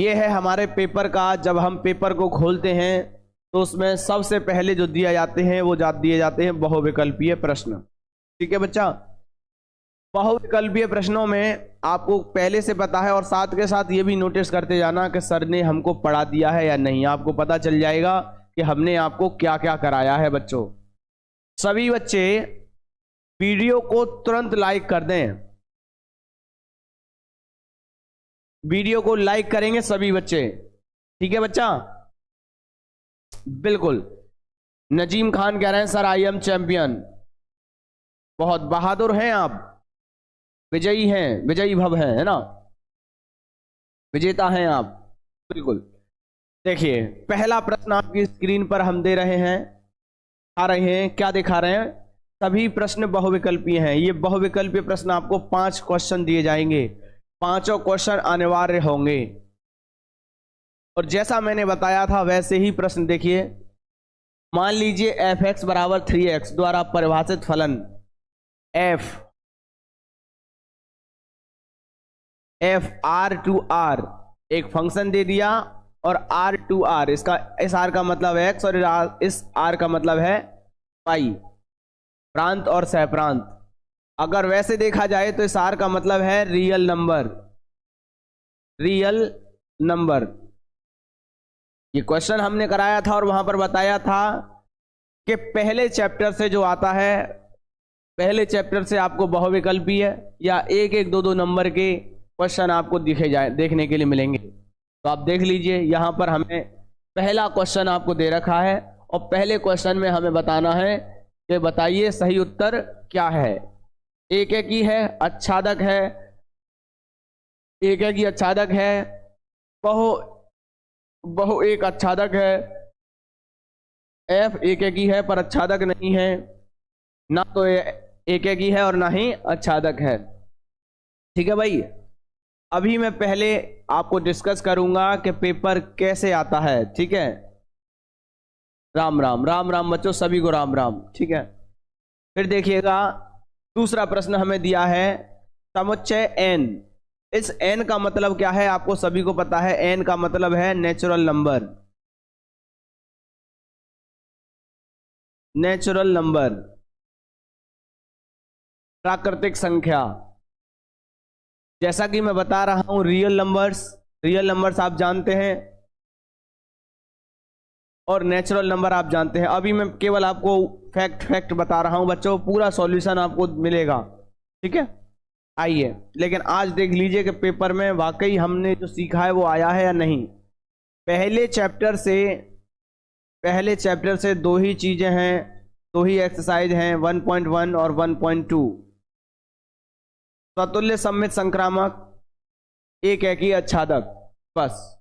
ये है हमारे पेपर का। जब हम पेपर को खोलते हैं तो उसमें सबसे पहले जो दिए जाते हैं वो दिए जाते हैं बहुविकल्पीय प्रश्न। ठीक है बच्चा, बहुविकल्पीय प्रश्नों में आपको पहले से पता है, और साथ के साथ ये भी नोटिस करते जाना कि सर ने हमको पढ़ा दिया है या नहीं। आपको पता चल जाएगा कि हमने आपको क्या क्या कराया है। बच्चों, सभी बच्चे वीडियो को तुरंत लाइक कर दें। वीडियो को लाइक करेंगे सभी बच्चे, ठीक है बच्चा? बिल्कुल। नजीम खान कह रहे हैं सर आई एम चैंपियन। बहुत बहादुर हैं आप, विजयी हैं, विजयी भव हैं, है ना, विजेता हैं आप, बिल्कुल। देखिए पहला प्रश्न आपकी स्क्रीन पर हम दे रहे हैं, आ रहे हैं, क्या दिखा रहे हैं? सभी प्रश्न बहुविकल्पीय हैं। ये बहुविकल्पीय प्रश्न आपको 5 क्वेश्चन दिए जाएंगे, 5 क्वेश्चन अनिवार्य होंगे। और जैसा मैंने बताया था वैसे ही प्रश्न देखिए। मान लीजिए f(x) = 3x द्वारा परिभाषित फलन f r(r) एक फंक्शन दे दिया, और r(r) इस r का मतलब है x और इस r का मतलब है पाई, प्रांत और सहप्रांत। अगर वैसे देखा जाए तो इस r का मतलब है रियल नंबर, रियल नंबर। ये क्वेश्चन हमने कराया था और वहां पर बताया था कि पहले चैप्टर से जो आता है, पहले चैप्टर से आपको बहुविकल्पीय या 1 1 2 2 नंबर के क्वेश्चन आपको देखने के लिए मिलेंगे। तो आप देख लीजिए, यहां पर हमें पहला क्वेश्चन आपको दे रखा है, और पहले क्वेश्चन में हमें बताना है कि बताइए सही उत्तर क्या है। एक एक ही है, आच्छादक है, एक एक ही आच्छादक है, बहु एक आच्छादक है, f एक एक ही है पर आच्छादक नहीं है, ना तो एक एक ही है और ना ही आच्छादक है। ठीक है भाई, अभी मैं पहले आपको डिस्कस करूंगा कि पेपर कैसे आता है। ठीक है, राम राम, राम राम बच्चों, सभी को राम राम। ठीक है, फिर देखिएगा दूसरा प्रश्न हमें दिया है समुच्चय n। इस n का मतलब क्या है आपको सभी को पता है। n का मतलब है नेचुरल नंबर, नेचुरल नंबर, प्राकृतिक संख्या। जैसा कि मैं बता रहा हूं रियल नंबर्स, रियल नंबर्स आप जानते हैं और नेचुरल नंबर आप जानते हैं। अभी मैं केवल आपको फैक्ट बता रहा हूं बच्चों, पूरा सॉल्यूशन आपको मिलेगा। ठीक है, आइए, लेकिन आज देख लीजिए कि पेपर में वाकई हमने जो सीखा है वो आया है या नहीं। पहले चैप्टर से 2 ही चीजें हैं, 2 ही एक्सरसाइज हैं, 1.1 और 1.2। स्वतुल्य सममित संक्रामक, एक एक ही आच्छादक, बस।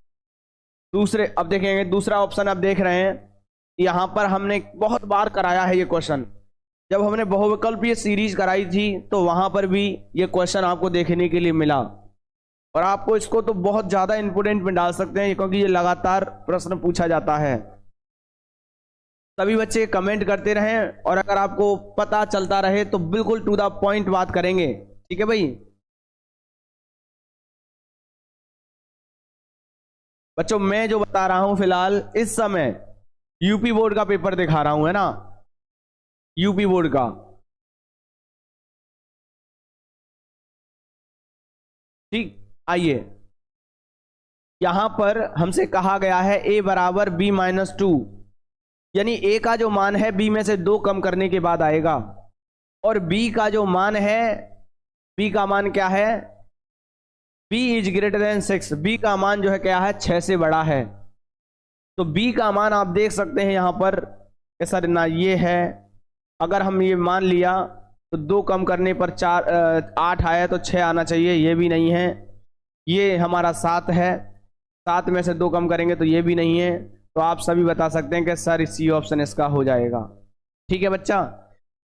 दूसरे, अब देखेंगे दूसरा ऑप्शन आप देख रहे हैं, यहां पर हमने बहुत बार कराया है ये क्वेश्चन। जब हमने बहुविकल्पीय सीरीज कराई थी तो वहां पर भी ये क्वेश्चन आपको देखने के लिए मिला, और आपको इसको तो बहुत ज्यादा इंपोर्टेंट में डाल सकते हैं क्योंकि ये लगातार प्रश्न पूछा जाता है। सभी बच्चे कमेंट करते रहें, और अगर आपको पता चलता रहे तो बिल्कुल टू द पॉइंट बात करेंगे। ठीक है भाई, बच्चों मैं जो बता रहा हूं फिलहाल इस समय यूपी बोर्ड का पेपर दिखा रहा हूं, है ना, यूपी बोर्ड का। ठीक, आइए, यहां पर हमसे कहा गया है a = b-2, यानी a का जो मान है b में से 2 कम करने के बाद आएगा, और b का जो मान है, b का मान क्या है, b > 6, b का मान जो है क्या है, 6 से बड़ा है। तो b का मान आप देख सकते हैं यहां पर, सर ना ये है, अगर हम ये मान लिया तो 2 कम करने पर 8 आया तो 6 आना चाहिए, ये भी नहीं है। ये हमारा 7 है, 7 में से 2 कम करेंगे तो ये भी नहीं है। तो आप सभी बता सकते हैं कि सर सी ऑप्शन इसका हो जाएगा। ठीक है बच्चा,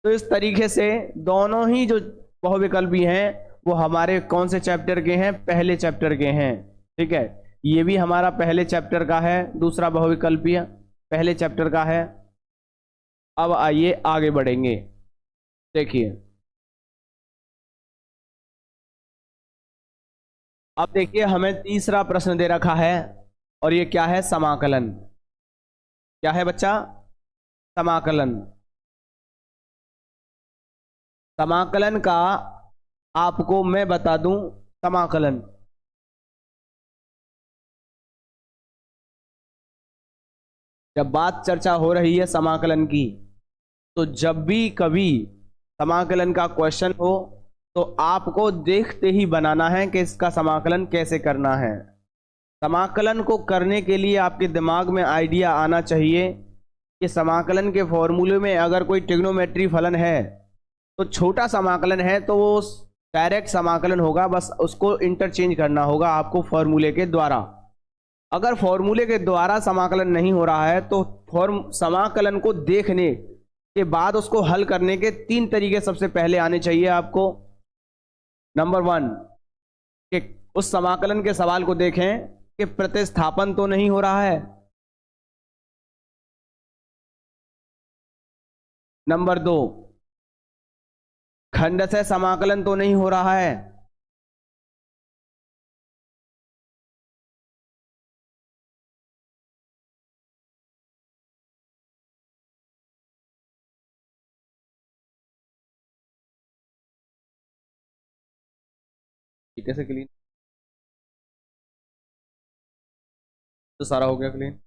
तो इस तरीके से दोनों ही जो बहुविकल्पी हैं वो हमारे कौन से चैप्टर के हैं, पहले चैप्टर के हैं। ठीक है, ये भी हमारा पहले चैप्टर का है, दूसरा बहुविकल्पीय पहले चैप्टर का है। अब आइए आगे बढ़ेंगे। देखिए अब देखिए हमें तीसरा प्रश्न दे रखा है और ये क्या है? समाकलन। क्या है बच्चा? समाकलन। समाकलन का आपको मैं बता दूं, समाकलन जब बात चर्चा हो रही है समाकलन की, तो जब भी कभी समाकलन का क्वेश्चन हो तो आपको देखते ही बनाना है कि इसका समाकलन कैसे करना है। समाकलन को करने के लिए आपके दिमाग में आइडिया आना चाहिए कि समाकलन के फॉर्मूले में अगर कोई ट्रिग्नोमेट्री फलन है तो छोटा समाकलन है तो वो डायरेक्ट समाकलन होगा, बस उसको इंटरचेंज करना होगा आपको फॉर्मूले के द्वारा। अगर फॉर्मूले के द्वारा समाकलन नहीं हो रहा है तो समाकलन को देखने के बाद उसको हल करने के 3 तरीके सबसे पहले आने चाहिए आपको। नंबर 1 कि उस समाकलन के सवाल को देखें कि प्रतिस्थापन तो नहीं हो रहा है। नंबर 2 खंडशः समाकलन तो नहीं हो रहा है। कैसे क्लीन? तो सारा हो गया क्लीन।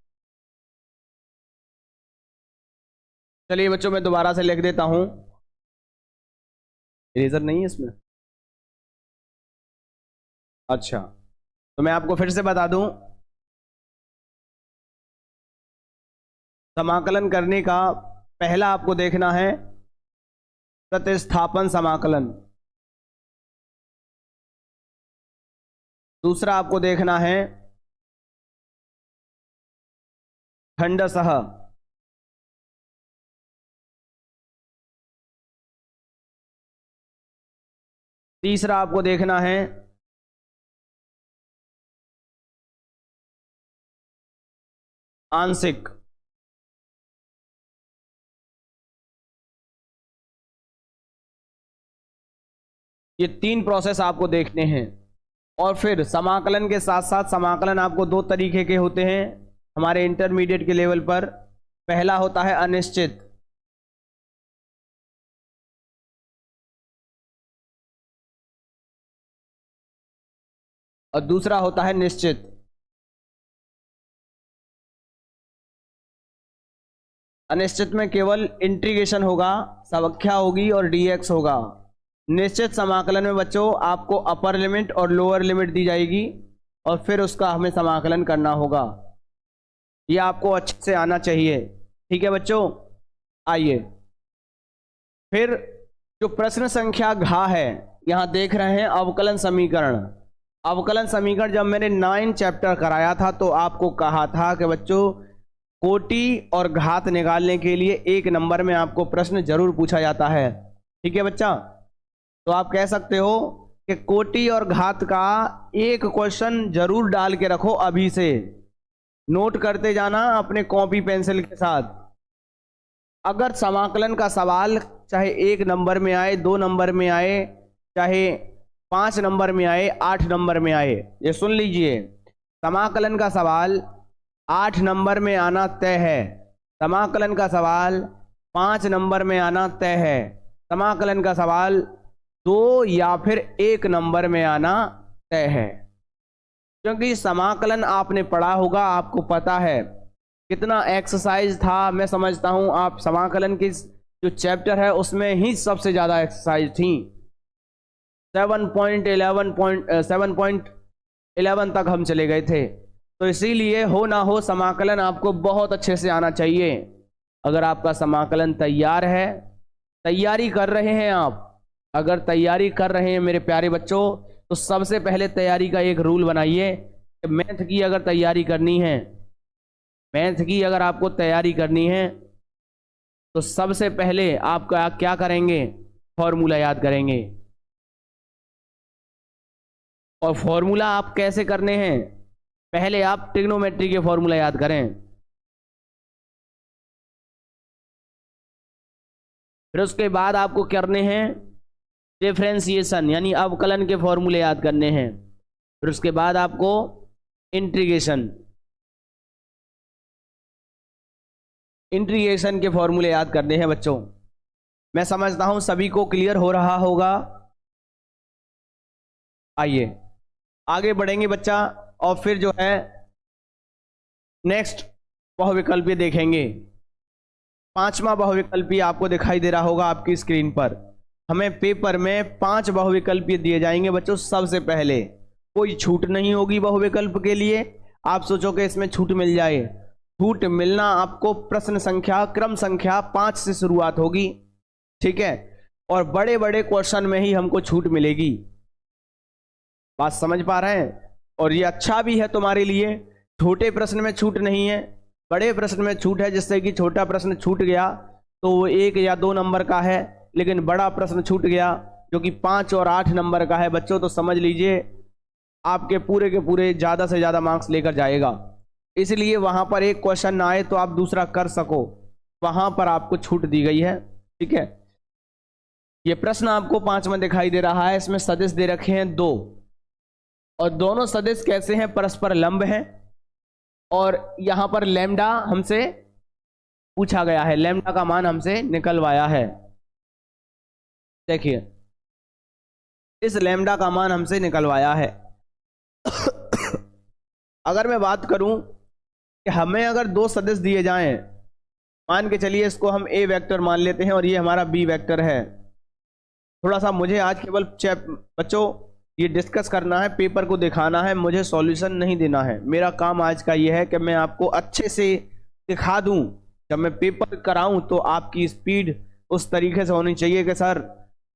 चलिए बच्चों मैं दोबारा से लिख देता हूं, इरेजर नहीं है इसमें। अच्छा तो मैं आपको फिर से बता दूं, समाकलन करने का पहला आपको देखना है प्रतिस्थापन समाकलन। दूसरा आपको देखना है खंडशः। तीसरा आपको देखना है आंशिक। ये 3 प्रोसेस आपको देखने हैं। और फिर समाकलन के साथ साथ समाकलन आपको 2 तरीके के होते हैं हमारे इंटरमीडिएट के लेवल पर। पहला होता है अनिश्चित, और दूसरा होता है निश्चित। अनिश्चित में केवल इंटीग्रेशन होगा, संख्या होगी और डीएक्स होगा। निश्चित समाकलन में बच्चों आपको अपर लिमिट और लोअर लिमिट दी जाएगी और फिर उसका हमें समाकलन करना होगा। ये आपको अच्छे से आना चाहिए, ठीक है बच्चों। आइए फिर जो प्रश्न संख्या घ है, यहां देख रहे हैं अवकलन समीकरण। अवकलन समीकरण जब मैंने 9 चैप्टर कराया था तो आपको कहा था कि बच्चों कोटि और घात निकालने के लिए 1 नंबर में आपको प्रश्न जरूर पूछा जाता है, ठीक है बच्चा। तो आप कह सकते हो कि कोटि और घात का एक क्वेश्चन जरूर डाल के रखो, अभी से नोट करते जाना अपने कॉपी पेंसिल के साथ। अगर समाकलन का सवाल चाहे 1 नंबर में आए, 2 नंबर में आए, चाहे 5 नंबर में आए, 8 नंबर में आए, ये सुन लीजिए, समाकलन का सवाल 8 नंबर में आना तय है, समाकलन का सवाल 5 नंबर में आना तय है, समाकलन का सवाल 2 या फिर 1 नंबर में आना तय है। क्योंकि समाकलन आपने पढ़ा होगा, आपको पता है कितना एक्सरसाइज था। मैं समझता हूं आप समाकलन की जो चैप्टर है उसमें ही सबसे ज़्यादा एक्सरसाइज थी। 7.11 तक हम चले गए थे। तो इसीलिए हो ना हो समाकलन आपको बहुत अच्छे से आना चाहिए। अगर आपका समाकलन तैयार है, तैयारी कर रहे हैं आप, अगर तैयारी कर रहे हैं मेरे प्यारे बच्चों, तो सबसे पहले तैयारी का एक रूल बनाइए कि मैथ की अगर तैयारी करनी है, मैथ की अगर आपको तैयारी करनी है तो सबसे पहले आप क्या करेंगे? फॉर्मूला याद करेंगे। और फॉर्मूला आप कैसे करने हैं? पहले आप ट्रिग्नोमेट्री के फॉर्मूला याद करें, फिर उसके बाद आपको करने हैं डिफरेंशिएशन यानी अवकलन के फॉर्मूले याद करने हैं। फिर उसके बाद आपको इंटीग्रेशन के फॉर्मूले याद करने हैं बच्चों। मैं समझता हूं सभी को क्लियर हो रहा होगा। आइए आगे बढ़ेंगे बच्चा, और फिर जो है नेक्स्ट बहुविकल्पीय देखेंगे। पांचवा बहुविकल्पीय आपको दिखाई दे रहा होगा आपकी स्क्रीन पर। हमें पेपर में 5 बहुविकल्पीय दिए जाएंगे बच्चों। सबसे पहले कोई छूट नहीं होगी बहुविकल्प के लिए। आप सोचो कि इसमें छूट मिल जाए, छूट मिलना आपको प्रश्न संख्या क्रम संख्या 5 से शुरुआत होगी, ठीक है। और बड़े बड़े क्वेश्चन में ही हमको छूट मिलेगी। बात समझ पा रहे हैं? और ये अच्छा भी है तुम्हारे लिए। छोटे प्रश्न में छूट नहीं है, बड़े प्रश्न में छूट है। जिससे कि छोटा प्रश्न छूट गया तो वो 1 या 2 नंबर का है, लेकिन बड़ा प्रश्न छूट गया जो कि 5 और 8 नंबर का है बच्चों, तो समझ लीजिए आपके पूरे के पूरे ज़्यादा से ज़्यादा मार्क्स लेकर जाएगा। इसलिए वहाँ पर एक क्वेश्चन ना आए तो आप दूसरा कर सको, वहाँ पर आपको छूट दी गई है, ठीक है। ये प्रश्न आपको 5 में दिखाई दे रहा है। इसमें सदिश दे रखे हैं 2, और दोनों सदिश कैसे हैं? परस्पर लंब हैं। और यहाँ पर लैम्डा हमसे पूछा गया है, लैम्डा का मान हमसे निकलवाया है। देखिए इस लैम्डा का मान हमसे निकलवाया है। अगर मैं बात करूं कि हमें अगर 2 सदिश दिए जाएं, मान के चलिए इसको हम ए वेक्टर मान लेते हैं और ये हमारा बी वेक्टर है। थोड़ा सा मुझे आज केवल बच्चों ये डिस्कस करना है, पेपर को दिखाना है, मुझे सॉल्यूशन नहीं देना है। मेरा काम आज का ये है कि मैं आपको अच्छे से दिखा दूं। जब मैं पेपर कराऊं तो आपकी स्पीड उस तरीके से होनी चाहिए कि सर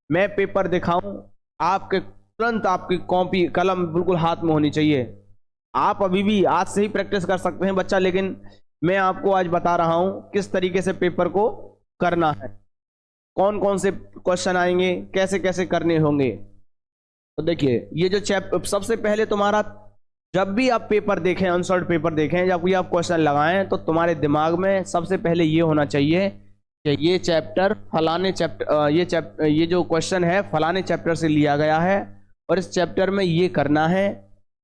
मैं पेपर दिखाऊं, आपके तुरंत आपकी कॉपी कलम बिल्कुल हाथ में होनी चाहिए। आप अभी भी आज से ही प्रैक्टिस कर सकते हैं बच्चा, लेकिन मैं आपको आज बता रहा हूं किस तरीके से पेपर को करना है, कौन कौन से क्वेश्चन आएंगे, कैसे कैसे करने होंगे। तो देखिए ये जो सबसे पहले तुम्हारा जब भी आप पेपर देखें, आंसर्ड पेपर देखें, जब भी आप क्वेश्चन लगाएं तो तुम्हारे दिमाग में सबसे पहले ये होना चाहिए कि ये चैप्टर फलाने चैप्टर ये जो क्वेश्चन है फलाने चैप्टर से लिया गया है, और इस चैप्टर में ये करना है,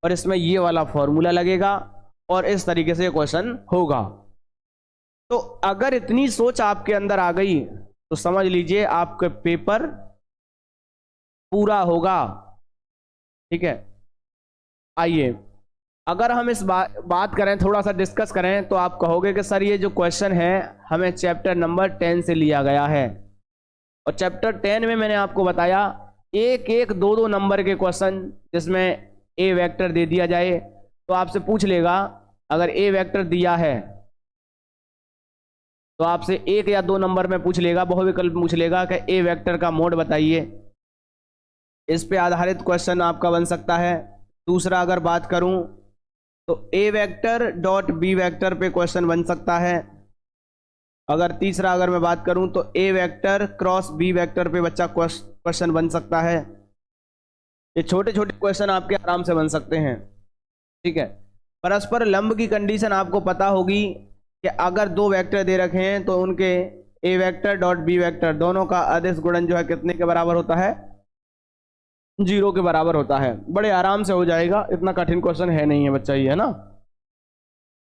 और इसमें ये वाला फॉर्मूला लगेगा, और इस तरीके से क्वेश्चन होगा। तो अगर इतनी सोच आपके अंदर आ गई तो समझ लीजिए आपका पेपर पूरा होगा, ठीक है। आइए अगर हम इस बात करें, थोड़ा सा डिस्कस करें, तो आप कहोगे कि सर ये जो क्वेश्चन है हमें चैप्टर नंबर 10 से लिया गया है, और चैप्टर 10 में मैंने आपको बताया 1-1, 2-2 नंबर के क्वेश्चन जिसमें ए वेक्टर दे दिया जाए। तो आपसे पूछ लेगा, अगर ए वेक्टर दिया है तो आपसे 1 या 2 नंबर में पूछ लेगा, बहुविकल्प पूछ लेगा कि ए वेक्टर का मोड बताइए। इस पे आधारित क्वेश्चन आपका बन सकता है। दूसरा अगर बात करूं तो ए वेक्टर डॉट बी वेक्टर पे क्वेश्चन बन सकता है। अगर तीसरा अगर मैं बात करूं तो ए वेक्टर क्रॉस बी वेक्टर पे बच्चा क्वेश्चन बन सकता है। ये छोटे छोटे क्वेश्चन आपके आराम से बन सकते हैं, ठीक है। परस्पर लंब की कंडीशन आपको पता होगी कि अगर 2 वेक्टर दे रखे हैं तो उनके ए वेक्टर डॉट बी वेक्टर दोनों का अदिश गुणन जो है कितने के बराबर होता है? 0 के बराबर होता है। बड़े आराम से हो जाएगा, इतना कठिन क्वेश्चन है नहीं है बच्चा, ये है ना।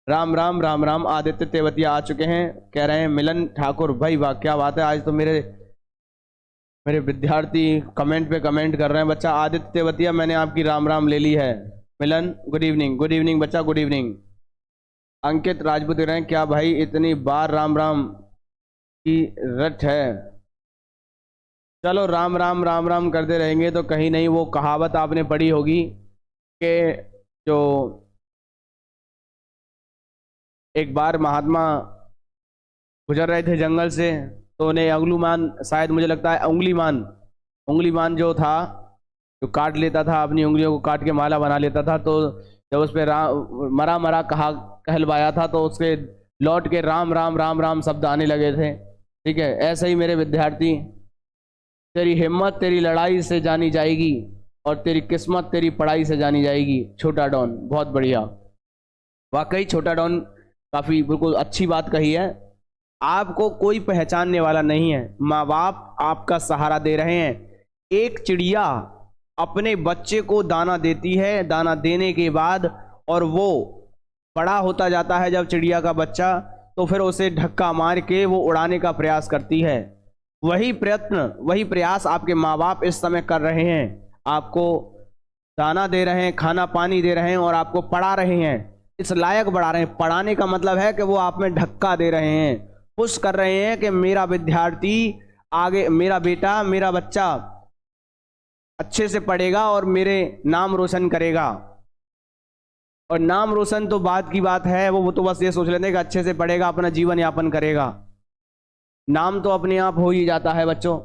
राम राम राम राम। आदित्य तेवतिया आ चुके हैं, कह रहे हैं मिलन ठाकुर, भाई वाह क्या बात है। आज तो मेरे विद्यार्थी कमेंट पे कमेंट कर रहे हैं। बच्चा आदित्य तेवतिया मैंने आपकी राम राम ले ली है। मिलन गुड इवनिंग बच्चा, गुड इवनिंग। अंकित राजपूत कह रहे हैं क्या भाई इतनी बार राम राम की रट है। चलो राम राम राम राम करते रहेंगे तो कहीं नहीं, वो कहावत आपने पढ़ी होगी कि जो एक बार महात्मा गुजर रहे थे जंगल से, तो उन्हें अंगुलीमान, शायद मुझे लगता है उंगलीमान जो था, जो काट लेता था, अपनी उंगलियों को काट के माला बना लेता था, तो जब उस पर मरा कहलवाया था तो उसके लौट के राम राम राम राम शब्द आने लगे थे, ठीक है। ऐसे ही मेरे विद्यार्थी, तेरी हिम्मत तेरी लड़ाई से जानी जाएगी और तेरी किस्मत तेरी पढ़ाई से जानी जाएगी। छोटा डॉन, बहुत बढ़िया, वाकई छोटा डॉन काफ़ी बिल्कुल अच्छी बात कही है। आपको कोई पहचानने वाला नहीं है, माँ बाप आपका सहारा दे रहे हैं। एक चिड़िया अपने बच्चे को दाना देती है, दाना देने के बाद और वो बड़ा होता जाता है जब चिड़िया का बच्चा, तो फिर उसे धक्का मार के वो उड़ाने का प्रयास करती है। वही प्रयत्न, वही प्रयास आपके माँ बाप इस समय कर रहे हैं। आपको दाना दे रहे हैं, खाना पानी दे रहे हैं और आपको पढ़ा रहे हैं, इस लायक बढ़ा रहे हैं। पढ़ाने का मतलब है कि वो आप में धक्का दे रहे हैं, पुश कर रहे हैं कि मेरा विद्यार्थी आगे, मेरा बेटा, मेरा बच्चा अच्छे से पढ़ेगा और मेरे नाम रोशन करेगा। और नाम रोशन तो बात की बात है, वो तो बस ये सोच लेते हैं कि अच्छे से पढ़ेगा, अपना जीवन यापन करेगा। नाम तो अपने आप हो ही जाता है बच्चों।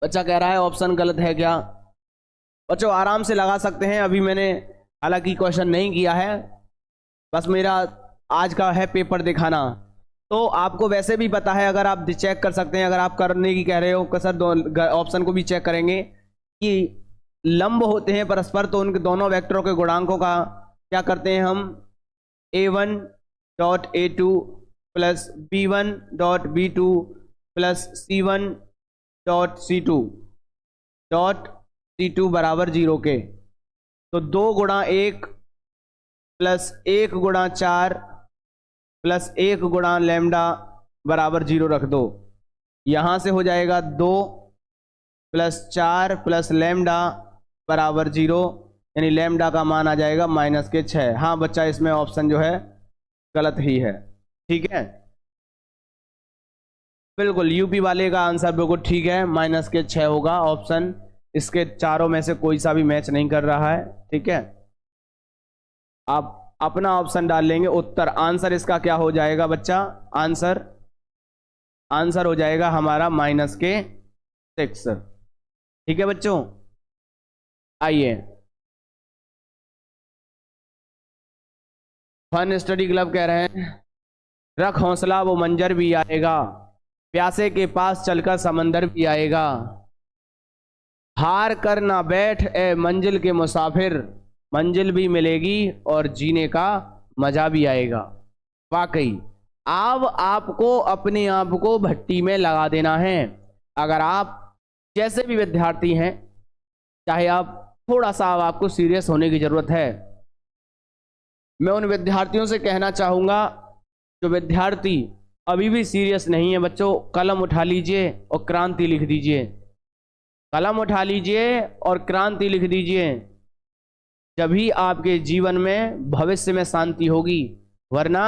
बच्चा कह रहा है ऑप्शन गलत है क्या? बच्चों आराम से लगा सकते हैं, अभी मैंने हालांकि क्वेश्चन नहीं किया है, बस मेरा आज का है पेपर दिखाना। तो आपको वैसे भी पता है, अगर आप चेक कर सकते हैं, अगर आप करने की कह रहे हो कि सर ऑप्शन को भी चेक करेंगे कि लंब होते हैं परस्पर, तो उनके दोनों वेक्टरों के गुणांकों का क्या करते हैं हम, a1 dot a2 plus b1 dot b2 plus c1 dot c2 बराबर 0 के। तो 2 गुणा 1 प्लस 1 गुणा 4 प्लस 1 गुणा लैम्डा बराबर 0 रख दो। यहां से हो जाएगा 2 प्लस 4 प्लस लैम्डा बराबर 0, यानी लैम्डा का मान आ जाएगा -6। हाँ बच्चा, इसमें ऑप्शन जो है गलत ही है, ठीक है, बिल्कुल यूपी वाले का आंसर बिल्कुल ठीक है, -6 होगा ऑप्शन। इसके चारों में से कोई सा भी मैच नहीं कर रहा है, ठीक है। आप अपना ऑप्शन डाल लेंगे, उत्तर आंसर इसका क्या हो जाएगा बच्चा, आंसर हो जाएगा हमारा -6, ठीक है बच्चों। आइए, फन स्टडी क्लब कह रहे हैं रख हौसला वो मंजर भी आएगा, प्यासे के पास चलकर समंदर भी आएगा, हार कर ना बैठ ए मंजिल के मुसाफिर, मंजिल भी मिलेगी और जीने का मजा भी आएगा। वाकई अब आपको अपने आप को भट्टी में लगा देना है। अगर आप जैसे भी विद्यार्थी हैं, चाहे आप थोड़ा सा, आपको सीरियस होने की जरूरत है। मैं उन विद्यार्थियों से कहना चाहूंगा जो विद्यार्थी अभी भी सीरियस नहीं है, बच्चों कलम उठा लीजिए और क्रांति लिख दीजिए, कलम उठा लीजिए और क्रांति लिख दीजिए। जब ही आपके जीवन में भविष्य में शांति होगी, वरना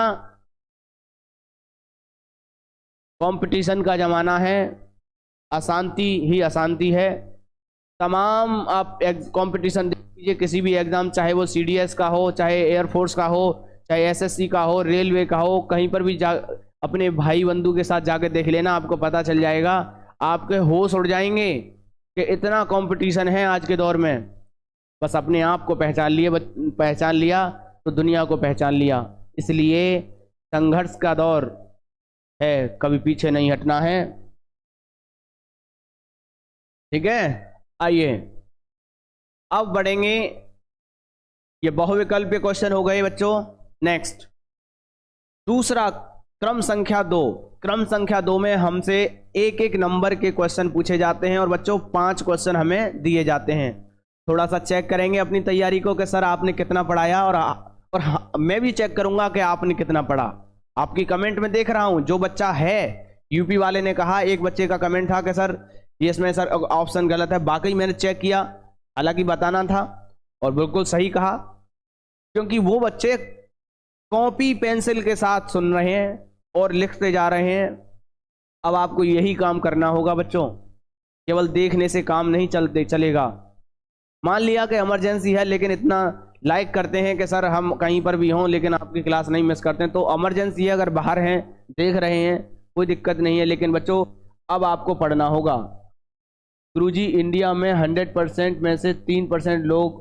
कंपटीशन का जमाना है, अशांति ही अशांति है। तमाम आप कंपटीशन देख लीजिए, किसी भी एग्जाम, चाहे वो सीडीएस का हो, चाहे एयरफोर्स का हो, चाहे एसएससी का हो, रेलवे का हो, कहीं पर भी अपने भाई बंधु के साथ जाकर देख लेना, आपको पता चल जाएगा, आपके होश उड़ जाएंगे कि इतना कंपटीशन है आज के दौर में। बस अपने आप को पहचान लिया तो दुनिया को पहचान लिया। इसलिए संघर्ष का दौर है, कभी पीछे नहीं हटना है, ठीक है। आइए अब बढ़ेंगे, ये बहुविकल्पीय क्वेश्चन हो गए बच्चों। नेक्स्ट दूसरा क्रम संख्या 2। क्रम संख्या 2 में हमसे एक एक नंबर के क्वेश्चन पूछे जाते हैं और बच्चों 5 क्वेश्चन हमें दिए जाते हैं। थोड़ा सा चेक करेंगे अपनी तैयारी को कि सर आपने कितना पढ़ाया, और मैं भी चेक करूंगा कि आपने कितना पढ़ा। आपकी कमेंट में देख रहा हूं, जो बच्चा है, यूपी वाले ने कहा, एक बच्चे का कमेंट था कि सर ये इसमें सर ऑप्शन गलत है। बाकी मैंने चेक किया, हालांकि बताना था, और बिल्कुल सही कहा, क्योंकि वो बच्चे कॉपी पेंसिल के साथ सुन रहे हैं और लिखते जा रहे हैं। अब आपको यही काम करना होगा बच्चों, केवल देखने से काम नहीं चलेगा। मान लिया कि इमरजेंसी है, लेकिन इतना लाइक करते हैं कि सर हम कहीं पर भी हों लेकिन आपकी क्लास नहीं मिस करते हैं, तो इमरजेंसी है, अगर बाहर हैं, देख रहे हैं, कोई दिक्कत नहीं है। लेकिन बच्चों अब आपको पढ़ना होगा। गुरुजी इंडिया में 100% में से 3% लोग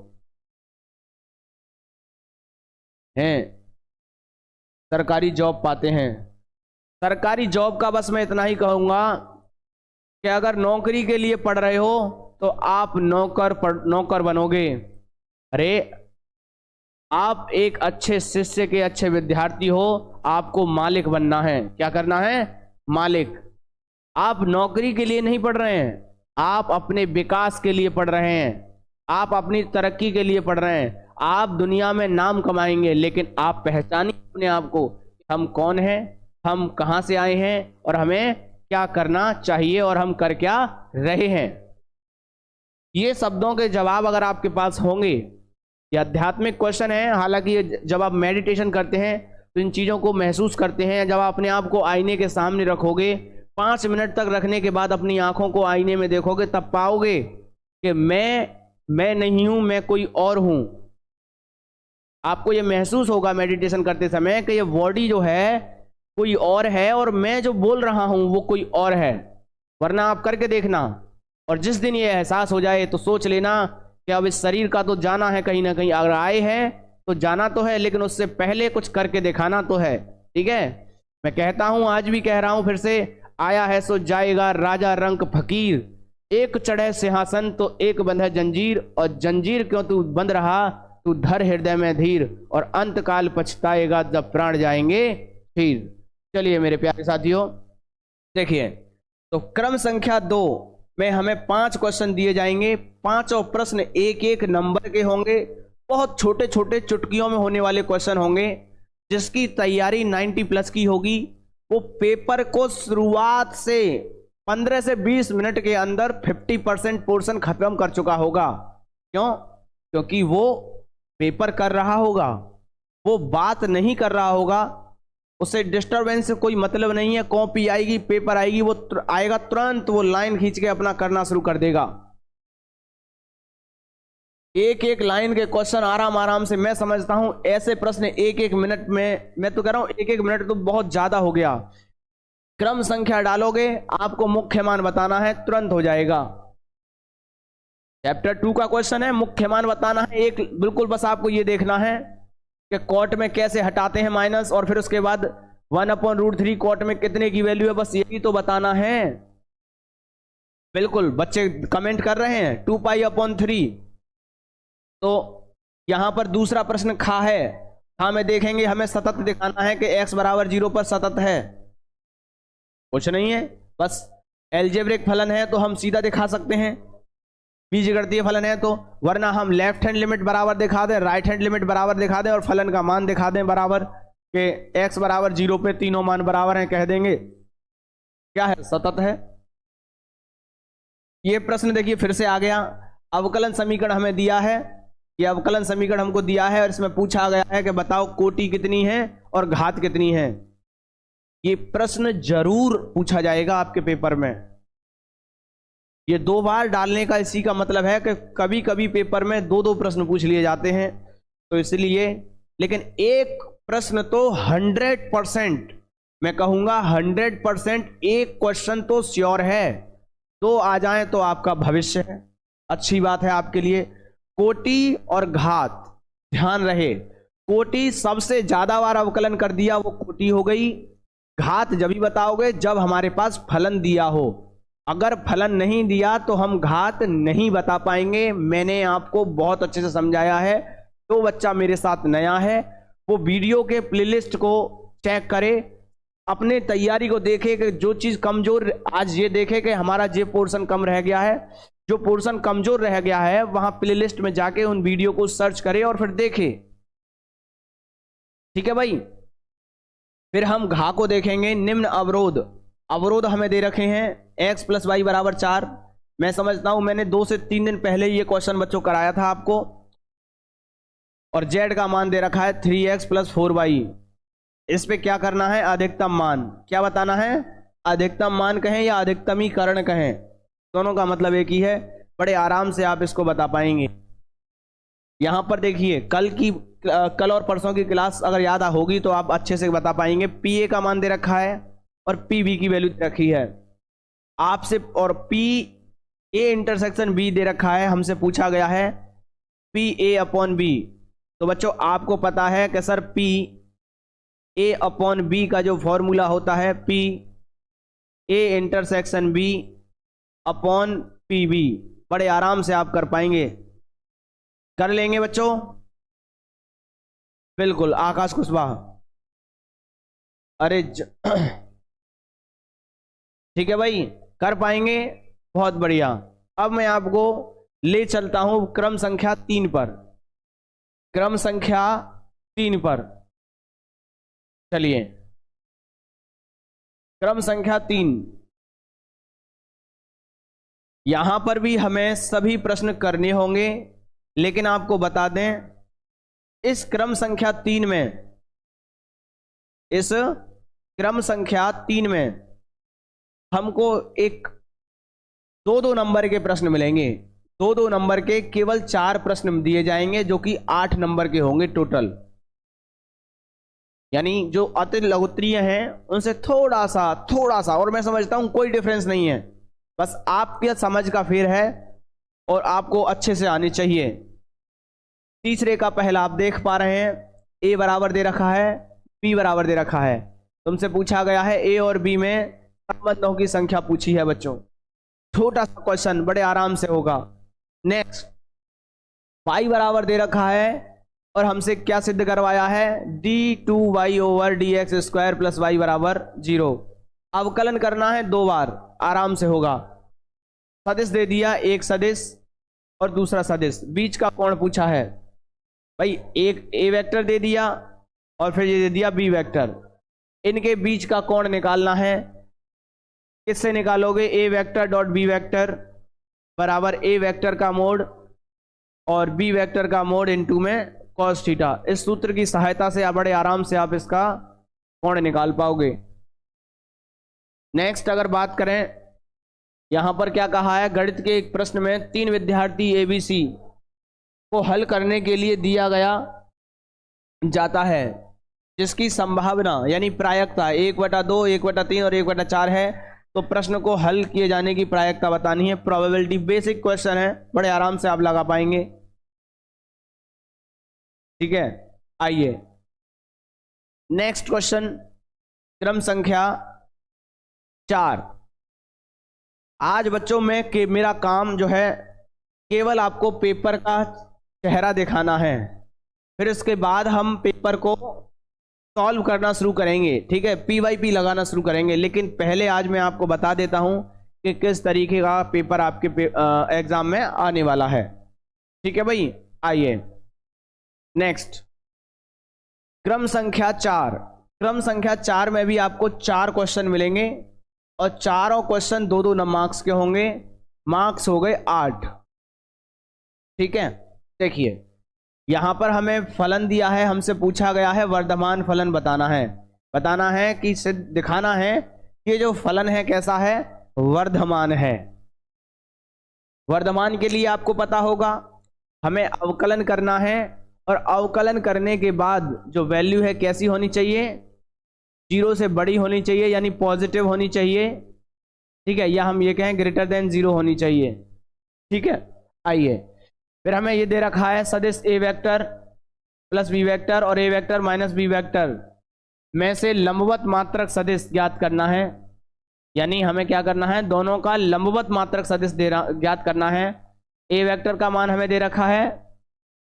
हैं सरकारी जॉब पाते हैं। सरकारी जॉब का बस मैं इतना ही कहूंगा कि अगर नौकरी के लिए पढ़ रहे हो तो आप नौकर बनोगे। अरे आप एक अच्छे शिष्य के अच्छे विद्यार्थी हो, आपको मालिक बनना है। क्या करना है? मालिक। आप नौकरी के लिए नहीं पढ़ रहे हैं, आप अपने विकास के लिए पढ़ रहे हैं, आप अपनी तरक्की के लिए पढ़ रहे हैं। आप दुनिया में नाम कमाएंगे, लेकिन आप पहचानिए अपने आप को, हम कौन हैं, हम कहां से आए हैं और हमें क्या करना चाहिए और हम कर क्या रहे हैं। ये शब्दों के जवाब अगर आपके पास होंगे, ये आध्यात्मिक क्वेश्चन है। हालांकि जब आप मेडिटेशन करते हैं तो इन चीज़ों को महसूस करते हैं। जब आप अपने आप को आईने के सामने रखोगे, 5 मिनट तक रखने के बाद अपनी आंखों को आईने में देखोगे, तब पाओगे कि मैं नहीं हूं, मैं कोई और हूं। आपको ये महसूस होगा मेडिटेशन करते समय कि ये बॉडी जो है कोई और है और मैं जो बोल रहा हूं वो कोई और है। वरना आप करके देखना, और जिस दिन ये एहसास हो जाए तो सोच लेना कि अब इस शरीर का तो जाना है कहीं ना कहीं। अगर आए हैं तो जाना तो है, लेकिन उससे पहले कुछ करके दिखाना तो है। ठीक है, मैं कहता हूं, आज भी कह रहा हूं फिर से, आया है सो जाएगा राजा रंक फकीर, एक चढ़े सिंहासन तो एक बंधे जंजीर, और जंजीर क्यों तू बंद रहा, तू धर हृदय में धीर, और अंत काल पछताएगा जब प्राण जाएंगे फिर। चलिए मेरे प्यारे साथियों, देखिए, तो क्रम संख्या 2 में हमें 5 क्वेश्चन दिए जाएंगे। 5 प्रश्न एक एक नंबर के होंगे, बहुत छोटे छोटे चुटकियों में होने वाले क्वेश्चन होंगे। जिसकी तैयारी 90+ की होगी, वो पेपर को शुरुआत से 15 से 20 मिनट के अंदर 50% पोर्शन खत्म कर चुका होगा। क्यों? क्योंकि वो पेपर कर रहा होगा, वो बात नहीं कर रहा होगा, उससे डिस्टरबेंस से कोई मतलब नहीं है। कॉपी आएगी, पेपर आएगी, वो आएगा तुरंत, वो लाइन खींच के अपना करना शुरू कर देगा। एक एक लाइन के क्वेश्चन आराम आराम से, मैं समझता हूं ऐसे प्रश्न एक एक मिनट में, मैं तो कह रहा हूं एक एक मिनट तो बहुत ज्यादा हो गया। क्रम संख्या डालोगे, आपको मुख्य मान बताना है, तुरंत हो जाएगा। चैप्टर 2 का क्वेश्चन है, मुख्य मान बताना है। एक बिल्कुल बस आपको ये देखना है कि कॉट में कैसे हटाते हैं माइनस, और फिर उसके बाद 1/√3 कॉट में कितने की वैल्यू है, बस यही तो बताना है। बिल्कुल, बच्चे कमेंट कर रहे हैं 2π/3। तो यहां पर दूसरा प्रश्न खा है, खा में देखेंगे, हमें सतत दिखाना है कि x = 0 पर सतत है। कुछ नहीं है, बस एल्जेब्रिक फलन है तो हम सीधा दिखा सकते हैं, बीजगणितीय फलन है तो, वरना हम लेफ्ट हैंड लिमिट बराबर दिखा दें, राइट हैंड लिमिट बराबर दिखा दें और फलन का मान दिखा दें बराबर, कि x = 0 पे तीनों मान बराबर हैं, कह देंगे क्या है, सतत है। ये प्रश्न देखिए फिर से आ गया। अवकलन समीकरण हमें दिया है, ये अवकलन समीकरण हमको दिया है और इसमें पूछा गया है कि बताओ कोटि कितनी है और घात कितनी है। ये प्रश्न जरूर पूछा जाएगा आपके पेपर में। ये 2 बार डालने का इसी का मतलब है कि कभी कभी पेपर में 2-2 प्रश्न पूछ लिए जाते हैं, तो इसलिए, लेकिन एक प्रश्न तो 100%, मैं कहूंगा 100% एक क्वेश्चन तो श्योर है। 2 आ जाएं तो आपका भविष्य है, अच्छी बात है आपके लिए। कोटि और घात, ध्यान रहे, कोटि सबसे ज्यादा बार अवकलन कर दिया वो कोटि हो गई। घात जब भी बताओगे जब हमारे पास फलन दिया हो, अगर फलन नहीं दिया तो हम घात नहीं बता पाएंगे। मैंने आपको बहुत अच्छे से समझाया है। तो बच्चा मेरे साथ नया है, वो वीडियो के प्लेलिस्ट को चेक करे, अपने तैयारी को देखे कि जो चीज कमजोर, आज ये देखे कि हमारा ये पोर्शन कम रह गया है, जो पोर्शन कमजोर रह गया है वहां प्लेलिस्ट में जाके उन वीडियो को सर्च करे और फिर देखे। ठीक है भाई। फिर हम घा को देखेंगे, निम्न अवरोध। अवरोध हमें दे रखे हैं x + y = 4। मैं समझता हूं मैंने 2 से 3 दिन पहले ये क्वेश्चन बच्चों कराया था आपको, और z का मान दे रखा है 3x + 4y। इस पे क्या करना है, अधिकतम मान क्या बताना है, अधिकतम मान कहें या अधिकतमीकरण कहें, दोनों का मतलब एक ही है। बड़े आराम से आप इसको बता पाएंगे। यहां पर देखिए, कल और परसों की क्लास अगर याद होगी तो आप अच्छे से बता पाएंगे। PA का मान दे रखा है और PB की वैल्यू दे रखी है आपसे, और PA∩B दे रखा है, हमसे पूछा गया है PA/B। तो बच्चों आपको पता है कि सर PA/B का जो फॉर्मूला होता है PA∩B/PB। बड़े आराम से आप कर पाएंगे, कर लेंगे बच्चों। बिल्कुल, आकाश कुशवाहा, अरे ठीक है भाई, कर पाएंगे, बहुत बढ़िया। अब मैं आपको ले चलता हूं क्रम संख्या 3 पर, क्रम संख्या 3 पर। चलिए, क्रम संख्या 3, यहां पर भी हमें सभी प्रश्न करने होंगे, लेकिन आपको बता दें इस क्रम संख्या 3 में, इस क्रम संख्या 3 में हमको एक 2-2 नंबर के प्रश्न मिलेंगे। 2-2 नंबर के केवल 4 प्रश्न दिए जाएंगे, जो कि 8 नंबर के होंगे टोटल। यानी जो अति लघुत्तरीय हैं उनसे थोड़ा सा, और मैं समझता हूं कोई डिफरेंस नहीं है, बस आपके समझ का फेर है और आपको अच्छे से आनी चाहिए। तीसरे का पहला आप देख पा रहे हैं, ए बराबर दे रखा है, बी बराबर दे रखा है। तुमसे पूछा गया है ए और बी में संबंधों की संख्या पूछी है बच्चों। छोटा सा क्वेश्चन, बड़े आराम से होगा। नेक्स्ट, y बराबर दे रखा है और हमसे क्या सिद्ध करवाया है, d2y over dx square plus y बराबर 0। अवकलन करना है 2 बार, आराम से होगा। सदिश दे दिया, एक सदिश और दूसरा सदिश, बीच का कोण पूछा है भाई, एक ए वेक्टर दे दिया और फिर ये दे दिया बी वेक्टर, इनके बीच का कोण निकालना है। किससे निकालोगे, ए वेक्टर डॉट बी वेक्टर बराबर ए वेक्टर का मोड और बी वेक्टर का मोड इनटू में कॉस थीटा। इस सूत्र की सहायता से आप बड़े आराम से आप इसका कोण निकाल पाओगे। नेक्स्ट, अगर बात करें यहां पर क्या कहा है, गणित के एक प्रश्न में 3 विद्यार्थी एबीसी को हल करने के लिए दिया गया जाता है, जिसकी संभावना यानी प्रायिकता 1/2, 1/3 और 1/4 है। तो प्रश्न को हल किए जाने की प्रायिकता बतानी है, प्रोबेबिलिटी। बेसिक क्वेश्चन है, बड़े आराम से आप लगा पाएंगे। ठीक है, आइए नेक्स्ट क्वेश्चन, क्रम संख्या 4। आज बच्चों में मेरा काम जो है केवल आपको पेपर का चेहरा दिखाना है, फिर उसके बाद हम पेपर को सॉल्व करना शुरू करेंगे। ठीक है, PYP लगाना शुरू करेंगे, लेकिन पहले आज मैं आपको बता देता हूं कि किस तरीके का पेपर आपके एग्जाम में आने वाला है। ठीक है भाई, आइए नेक्स्ट, क्रम संख्या 4। क्रम संख्या 4 में भी आपको 4 क्वेश्चन मिलेंगे और चारों क्वेश्चन 2-2 मार्क्स के होंगे। मार्क्स हो गए 8। ठीक है, देखिए यहां पर हमें फलन दिया है, हमसे पूछा गया है वर्धमान फलन बताना है कि दिखाना है कि जो फलन है कैसा है, वर्धमान है। वर्धमान के लिए आपको पता होगा हमें अवकलन करना है, और अवकलन करने के बाद जो वैल्यू है कैसी होनी चाहिए, 0 से बड़ी होनी चाहिए, यानी पॉजिटिव होनी चाहिए। ठीक है, या हम ये कहें ग्रेटर देन 0 होनी चाहिए। ठीक है, आइए फिर हमें ये दे रखा है सदिश ए वेक्टर प्लस बी वेक्टर और ए वेक्टर माइनस बी वेक्टर में से लंबवत मात्रक सदिश ज्ञात करना है। यानी हमें क्या करना है, दोनों का लंबवत मात्रक सदिश ज्ञात करना है। ए वेक्टर का मान हमें दे रखा है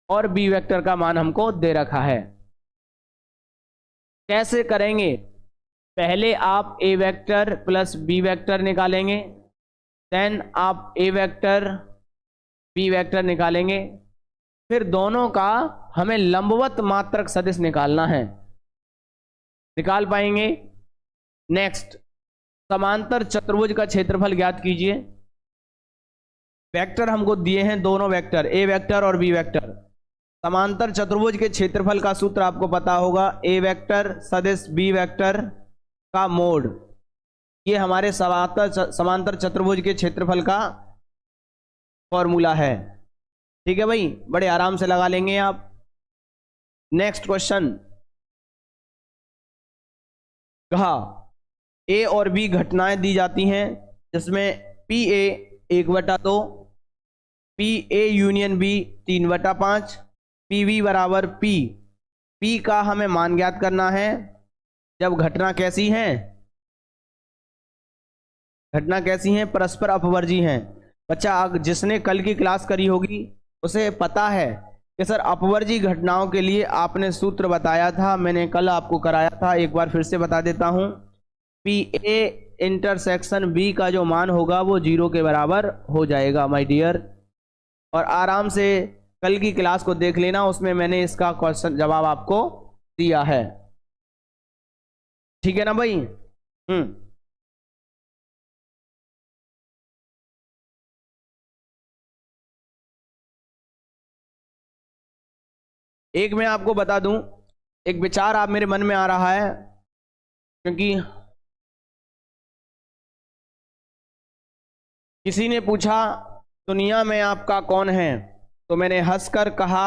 और बी वेक्टर का मान हमको दे रखा है। कैसे करेंगे, पहले आप ए वेक्टर प्लस बी वेक्टर निकालेंगे, देन आप ए वेक्टर बी वेक्टर निकालेंगे, फिर दोनों का हमें लंबवत मात्रक सदिश निकालना है। निकाल पाएंगे। नेक्स्ट, समांतर चतुर्भुज का क्षेत्रफल ज्ञात कीजिए। वेक्टर हमको दिए हैं दोनों वेक्टर, ए वेक्टर और बी वेक्टर। समांतर चतुर्भुज के क्षेत्रफल का सूत्र आपको पता होगा, ए वेक्टर सदिश बी वेक्टर का मोड। ये हमारे समांतर चतुर्भुज के क्षेत्रफल का फॉर्मूला है। ठीक है भाई, बड़े आराम से लगा लेंगे आप। नेक्स्ट क्वेश्चन, कहा ए और बी घटनाएं दी जाती हैं, जिसमें P A 1/2, P A union B 3/5, P V बराबर पी। पी का हमें मान ज्ञात करना है जब घटना कैसी है, घटना कैसी है, परस्पर अपवर्जी हैं। बच्चा जिसने कल की क्लास करी होगी उसे पता है कि सर अपवर्जी घटनाओं के लिए आपने सूत्र बताया था, मैंने कल आपको कराया था, एक बार फिर से बता देता हूं। पी ए इंटरसेक्शन बी का जो मान होगा वो 0 के बराबर हो जाएगा माय डियर। और आराम से कल की क्लास को देख लेना, उसमें मैंने इसका क्वेश्चन जवाब आपको दिया है। ठीक है ना भाई? एक मैं आपको बता दूं, एक विचार आप मेरे मन में आ रहा है, क्योंकि किसी ने पूछा दुनिया में आपका कौन है, तो मैंने हंसकर कहा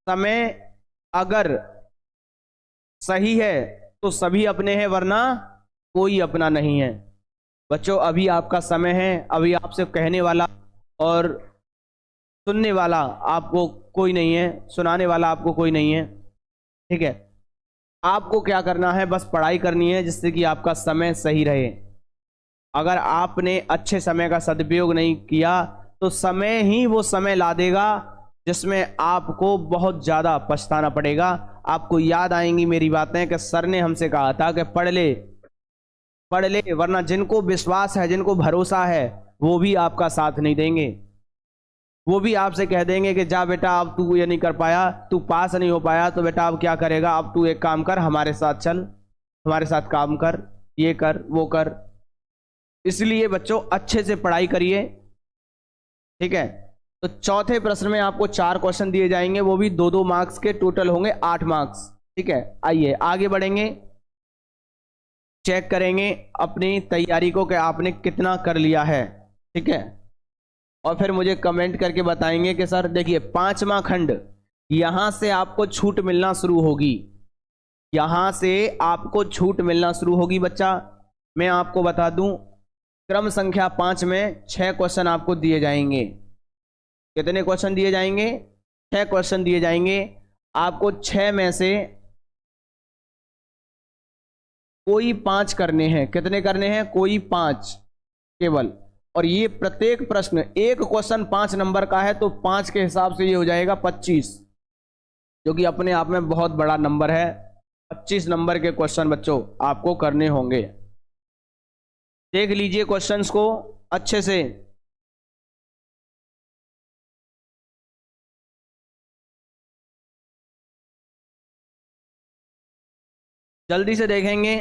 समय अगर सही है तो सभी अपने हैं, वरना कोई अपना नहीं है। बच्चों अभी आपका समय है, अभी आपसे कहने वाला और सुनने वाला आपको कोई नहीं है, सुनाने वाला आपको कोई नहीं है। ठीक है, आपको क्या करना है, बस पढ़ाई करनी है जिससे कि आपका समय सही रहे। अगर आपने अच्छे समय का सदुपयोग नहीं किया तो समय ही वो समय ला देगा जिसमें आपको बहुत ज़्यादा पछताना पड़ेगा। आपको याद आएंगी मेरी बातें कि सर ने हमसे कहा था कि पढ़ ले पढ़ ले, वरना जिनको विश्वास है, जिनको भरोसा है, वो भी आपका साथ नहीं देंगे। वो भी आपसे कह देंगे कि जा बेटा अब तू ये नहीं कर पाया, तू पास नहीं हो पाया, तो बेटा अब क्या करेगा, अब तू एक काम कर, हमारे साथ चल, हमारे साथ काम कर, ये कर वो कर। इसलिए बच्चों अच्छे से पढ़ाई करिए। ठीक है, तो चौथे प्रश्न में आपको 4 क्वेश्चन दिए जाएंगे, वो भी 2-2 मार्क्स के, टोटल होंगे 8 मार्क्स। ठीक है, आइए आगे बढ़ेंगे, चेक करेंगे अपनी तैयारी को कि आपने कितना कर लिया है। ठीक है, और फिर मुझे कमेंट करके बताएंगे कि सर देखिए 5वां खंड, यहां से आपको छूट मिलना शुरू होगी, यहां से आपको छूट मिलना शुरू होगी। बच्चा मैं आपको बता दूं, क्रम संख्या 5 में 6 क्वेश्चन आपको दिए जाएंगे। कितने क्वेश्चन दिए जाएंगे? 6 क्वेश्चन दिए जाएंगे। आपको 6 में से कोई 5 करने हैं। कितने करने हैं? कोई 5 केवल। और ये प्रत्येक प्रश्न, एक क्वेश्चन 5 नंबर का है, तो 5 के हिसाब से ये हो जाएगा 25, जो कि अपने आप में बहुत बड़ा नंबर है। 25 नंबर के क्वेश्चन बच्चों आपको करने होंगे। देख लीजिए क्वेश्चंस को अच्छे से। जल्दी से देखेंगे।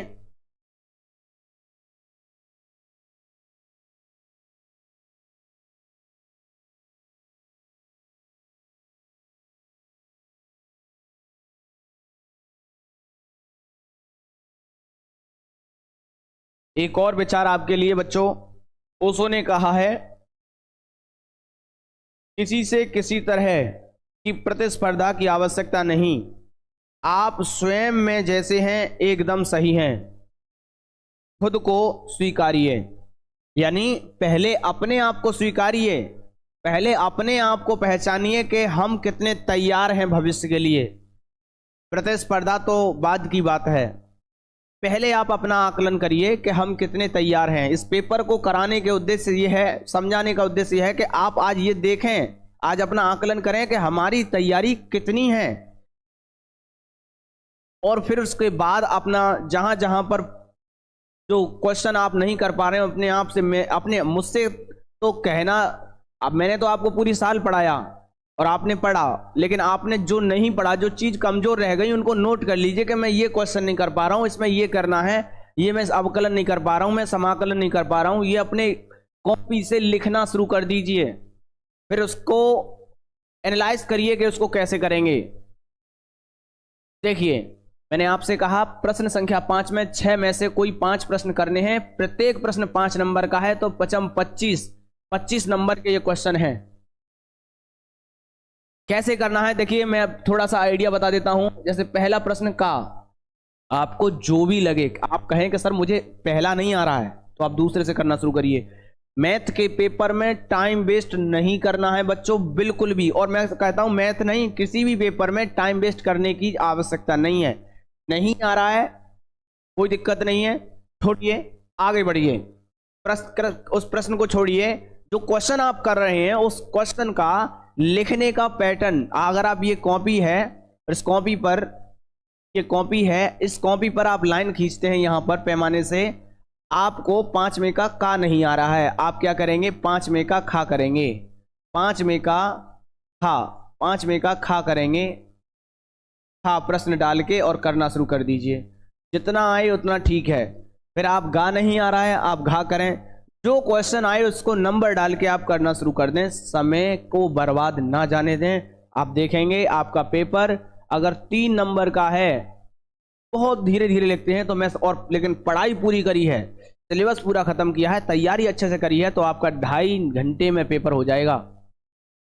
एक और विचार आपके लिए बच्चों, ओशो ने कहा है किसी से किसी तरह की प्रतिस्पर्धा की आवश्यकता नहीं, आप स्वयं में जैसे हैं एकदम सही हैं, खुद को स्वीकारिए। यानी पहले अपने आप को स्वीकारिए, पहले अपने आप को पहचानिए कि हम कितने तैयार हैं भविष्य के लिए। प्रतिस्पर्धा तो बाद की बात है, पहले आप अपना आकलन करिए कि हम कितने तैयार हैं। इस पेपर को कराने के उद्देश्य ये है, समझाने का उद्देश्य यह है कि आप आज ये देखें, आज अपना आकलन करें कि हमारी तैयारी कितनी है, और फिर उसके बाद अपना जहां जहां पर जो क्वेश्चन आप नहीं कर पा रहे हो, अपने आप से, अपने मुझसे तो कहना, अब मैंने तो आपको पूरी साल पढ़ाया और आपने पढ़ा, लेकिन आपने जो नहीं पढ़ा, जो चीज कमजोर रह गई, उनको नोट कर लीजिए कि मैं ये क्वेश्चन नहीं कर पा रहा हूं, इसमें ये करना है, ये मैं अवकलन नहीं कर पा रहा हूं, मैं समाकलन नहीं कर पा रहा हूं, ये अपने कॉपी से लिखना शुरू कर दीजिए। फिर उसको एनालाइज करिए कि उसको कैसे करेंगे। देखिए मैंने आपसे कहा प्रश्न संख्या 5 में 6 में से कोई 5 प्रश्न करने हैं, प्रत्येक प्रश्न 5 नंबर का है, तो 25 नंबर के ये क्वेश्चन हैं। कैसे करना है देखिए, मैं अब थोड़ा सा आइडिया बता देता हूं। जैसे पहला प्रश्न का आपको जो भी लगे, आप कहें कि सर मुझे पहला नहीं आ रहा है, तो आप दूसरे से करना शुरू करिए। मैथ के पेपर में टाइम वेस्ट नहीं करना है बच्चों, बिल्कुल भी। और मैं कहता हूं मैथ नहीं, किसी भी पेपर में टाइम वेस्ट करने की आवश्यकता नहीं है। नहीं आ रहा है कोई दिक्कत नहीं है, छोड़िए, आगे बढ़िए। उस प्रश्न को छोड़िए, जो क्वेश्चन आप कर रहे हैं उस क्वेश्चन का लिखने का पैटर्न, अगर आप ये कॉपी है, इस कॉपी पर, ये कॉपी है, इस कॉपी पर आप लाइन खींचते हैं यहां पर पैमाने से, आपको 5 में का का नहीं आ रहा है, आप क्या करेंगे 5 में का खा करेंगे, 5 में का खा, 5 में का खा करेंगे, खा प्रश्न डाल के और करना शुरू कर दीजिए, जितना आए उतना ठीक है। फिर आप गा नहीं आ रहा है आप घा करें, जो क्वेश्चन आए उसको नंबर डाल के आप करना शुरू कर दें, समय को बर्बाद ना जाने दें। आप देखेंगे आपका पेपर अगर 3 नंबर का है, बहुत धीरे धीरे लिखते हैं तो मैं और लेकिन पढ़ाई पूरी करी है, सिलेबस पूरा खत्म किया है, तैयारी अच्छे से करी है, तो आपका 2.5 घंटे में पेपर हो जाएगा।